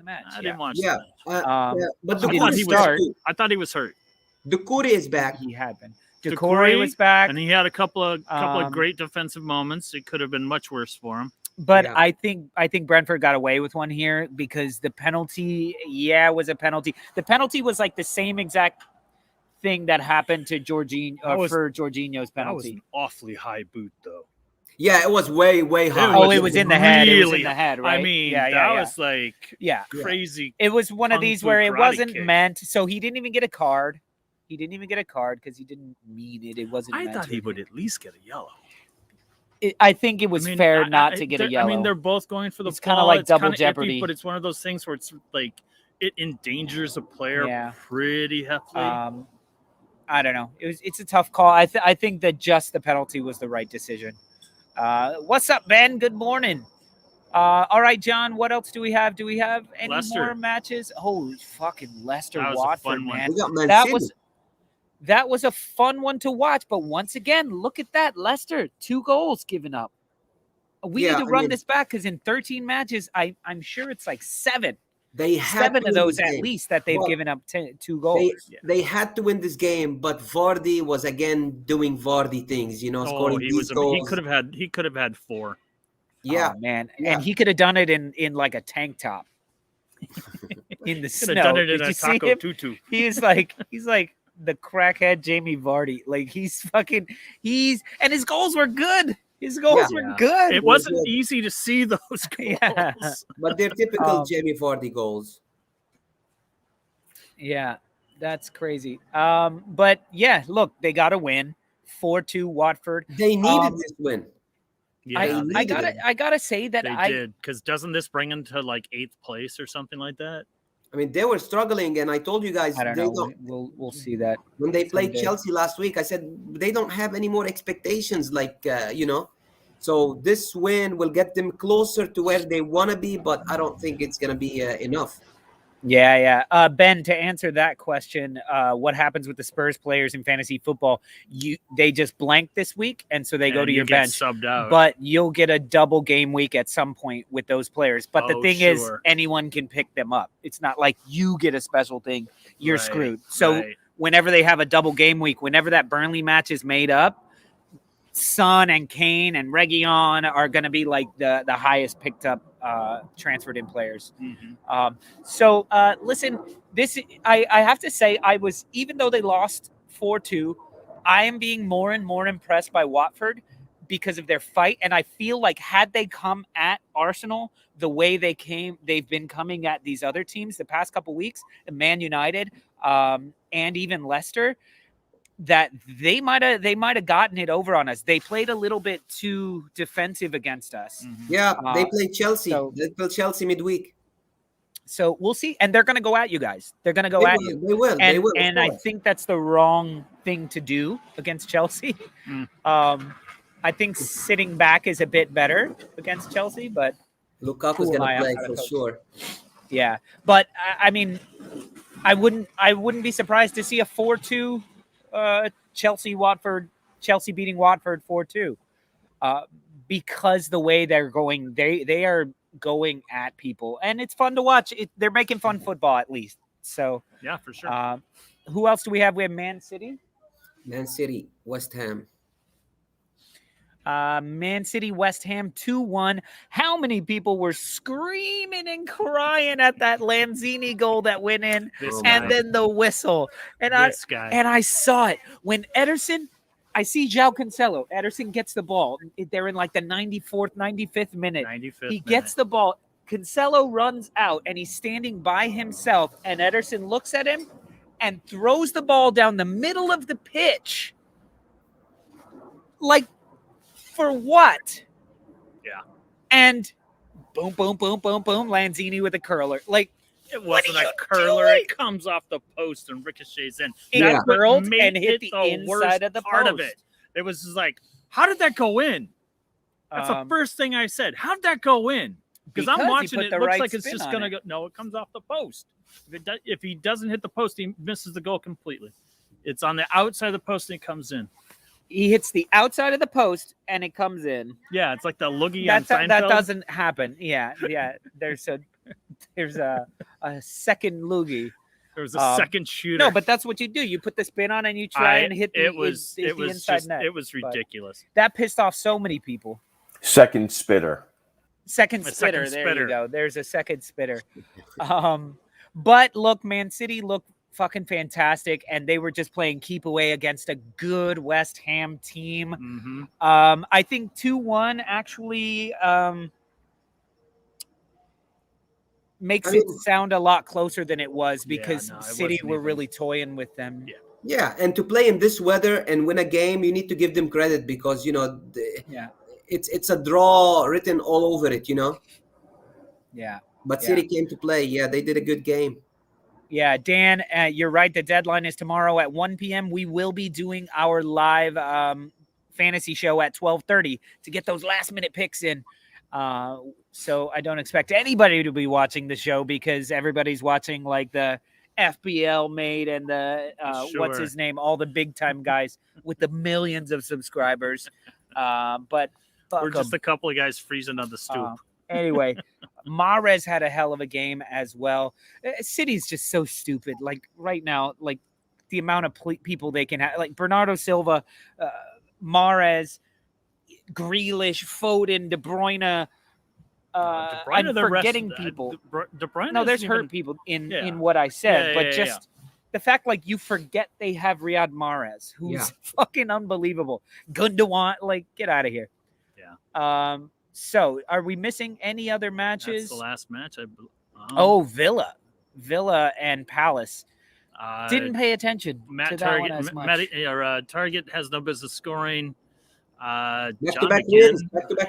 match. I didn't watch Yeah. that. But he the didn't start. I thought he was hurt. Doucouré is back. He had been. Doucouré was back, and he had a couple of great defensive moments. It could have been much worse for him. But yeah. I think Brentford got away with one here because the penalty, was a penalty. The penalty was like the same exact thing that happened to Jorginho for Jorginho's penalty. That was an awfully high boot, though. Yeah, it was way high. It was in the head. It was in the head, right? I mean, that was like crazy. It was one of these where it wasn't meant, so he didn't even get a card. He didn't even get a card because he didn't mean it. It wasn't. I thought he would at least get a yellow. I think it was fair not to get a yellow. I mean, they're both going for the. It's kind of like double jeopardy, iffy, but it's one of those things where it's like it endangers a player pretty heavily. I don't know. It's a tough call. I think that just the penalty was the right decision. What's up, Ben? Good morning. All right, John. What else do we have? Do we have any more matches? Holy fucking Leicester Watford, man! That was a fun one to watch. But once again, look at that, Leicester, 2 goals given up. We need to run this back because in 13 matches, I'm sure it's like 7. They had 7 of those at least that they've given up 2 goals. They had to win this game, but Vardy was again doing Vardy things, scoring these goals. He could have had 4. Yeah, man, and he could have done it in like a tank top in the snow. Done it in Did a you see taco him? tutu. He's like the crackhead Jamie Vardy. Like and his goals were good. His goals were good. It wasn't easy to see those goals. But they're typical Jamie Vardy goals. Yeah, that's crazy. But yeah, look, they got a win. 4-2 Watford. They needed this win. Yeah, I gotta say that they did, because doesn't this bring them to like 8th place or something like that? I mean, they were struggling, and I told you guys. I don't know. We'll see that when they played Chelsea last week. I said they don't have any more expectations, So this win will get them closer to where they want to be, but I don't think it's gonna be enough. Yeah. Ben, to answer that question, what happens with the Spurs players in fantasy football? They just blank this week, and so they go to your bench. Subbed out. But you'll get a double game week at some point with those players. But the thing is, anyone can pick them up. It's not like you get a special thing. You're screwed. So whenever they have a double game week, whenever that Burnley match is made up, Son and Kane and Reguilon are going to be like the highest picked up transferred in players. Mm-hmm. Listen, I have to say, even though they lost 4-2, I am being more and more impressed by Watford because of their fight. And I feel like had they come at Arsenal the way they've been coming at these other teams the past couple weeks, Man United and even Leicester, that they might have gotten it over on us. They played a little bit too defensive against us. Mm-hmm. Yeah, they played Chelsea. They played Chelsea midweek. So we'll see. And they're going to go at you guys. They're going to go at you. They will. And I think that's the wrong thing to do against Chelsea. I think sitting back is a bit better against Chelsea, but Lukaku's going to play for sure. Yeah. But I mean, I wouldn't be surprised to see a 4-2 Chelsea beating Watford 4-2. because the way they're going, they are going at people, and it's fun to watch. They're making fun football at least. So yeah, for sure. Who else do we have? We have Man City. Man City, West Ham. Man City, West Ham 2-1. How many people were screaming and crying at that Lanzini goal that went in, and then the whistle? And I saw it when Ederson. I see João Cancelo. Ederson gets the ball. They're in like the 94th, 95th minute. He gets the ball. Cancelo runs out, and he's standing by himself. And Ederson looks at him and throws the ball down the middle of the pitch. Like, for what? Yeah. And boom, boom, boom, boom, boom. Lanzini with a curler. Like, it wasn't a curler. Doing? It comes off the post and ricochets in. It curled and hit the inside of the part post. Of it. It was just like, how did that go in? That's the first thing I said. How did that go in? Because I'm watching it. It looks like it's just going to go. No, it comes off the post. If he doesn't hit the post, he misses the goal completely. It's on the outside of the post and it comes in. He hits the outside of the post and it comes in. Yeah, it's like the loogie on Seinfeld. That doesn't happen. Yeah. There's a second loogie. There was a second shooter. No, but that's what you do. You put the spin on and you try and hit the inside net. It was ridiculous. But that pissed off so many people. Second spitter. Second spitter. There you go. There's a second spitter. But look, Man City looked fucking fantastic, and they were just playing keep away against a good West Ham team. Mm-hmm. I think 2-1 actually makes it sound a lot closer than it was because City were really toying with them. Yeah, and to play in this weather and win a game, you need to give them credit because it's a draw written all over it, Yeah. But City came to play. Yeah, they did a good game. Yeah, Dan, you're right. The deadline is tomorrow at 1 p.m. We will be doing our live fantasy show at 12:30 to get those last-minute picks in. So I don't expect anybody to be watching the show because everybody's watching like the FBL mate and the what's his name, all the big-time guys with the millions of subscribers. But we're just a couple of guys freezing on the stoop. Anyway, Mahrez had a hell of a game as well. City's just so stupid. Like right now, like the amount of people they can have, like Bernardo Silva, Mahrez, Grealish, Foden, De Bruyne. I'm forgetting people. De Bruyne. No, there's hurt people in what I said, but just the fact like you forget they have Riyad Mahrez, who's fucking unbelievable. Gundogan, like get out of here. Yeah. So, are we missing any other matches? That's the last match. Villa and Palace. Didn't pay attention to that one as much. Target has no business scoring. Back-to-back he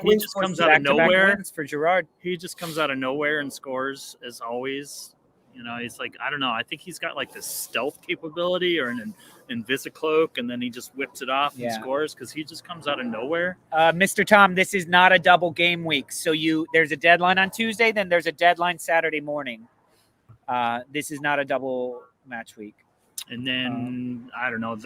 wins just comes out of nowhere for Gerrard. He just comes out of nowhere and scores as always. He's like, I don't know. I think he's got like this stealth capability or an Invisicloak, and then he just whips it off and scores because he just comes out of nowhere. Mr. Tom, this is not a double game week. So there's a deadline on Tuesday, then there's a deadline Saturday morning. This is not a double match week. And then I don't know,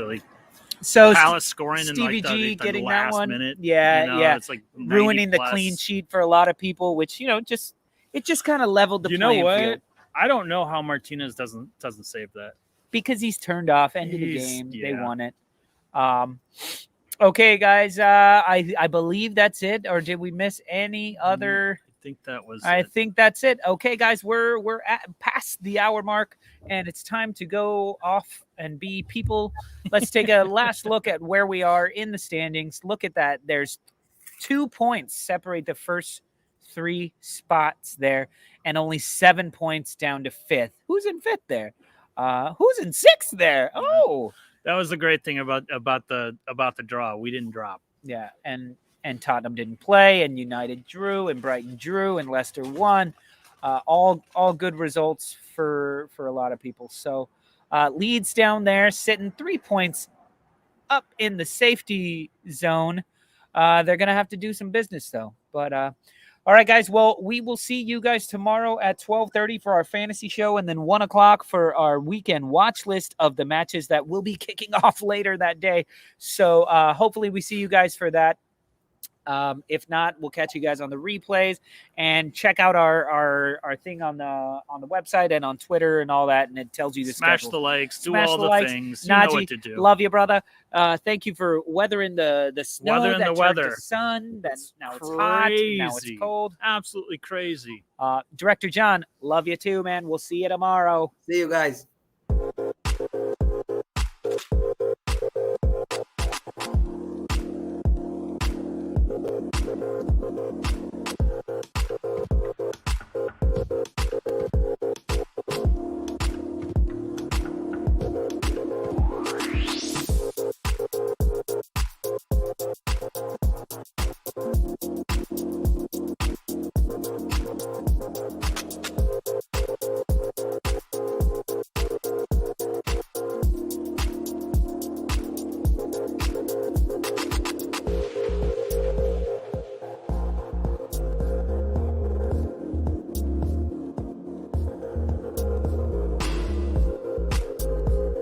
so Palace scoring Stevie in like G the getting last that one. minute. Yeah. It's like ruining the clean sheet for a lot of people, which it just kind of leveled the playing field. I don't know how Martinez doesn't save that. Because he's turned off, end of the game. They won it. Okay, guys. I believe that's it. Or did we miss any other? I think that was I think that's it. Okay, guys. We're past the hour mark, and it's time to go off and be people. Let's take a last look at where we are in the standings. Look at that. There's 2 points separate the first 3 spots there, and only 7 points down to 5th. Who's in 5th there? Who's in 6th there? Oh, that was the great thing about the draw. We didn't drop. Yeah, and Tottenham didn't play, and United drew, and Brighton drew, and Leicester won. All good results for a lot of people. So Leeds down there sitting 3 points up in the safety zone. They're gonna have to do some business though. But all right, guys. Well, we will see you guys tomorrow at 12:30 for our fantasy show, and then 1 o'clock for our weekend watch list of the matches that will be kicking off later that day. So hopefully we see you guys for that. If not, we'll catch you guys on the replays, and check out our thing on the website and on Twitter and all that. And it tells you the Smash schedule. the likes, do Smash all the the likes. things. You Naji, know what to do. love you, brother. Thank you for weathering the snow Weathering that the turned weather. to sun. Then It's now it's hot. Now it's crazy. cold. Absolutely crazy. Director John, love you too, man. We'll see you tomorrow. See you guys.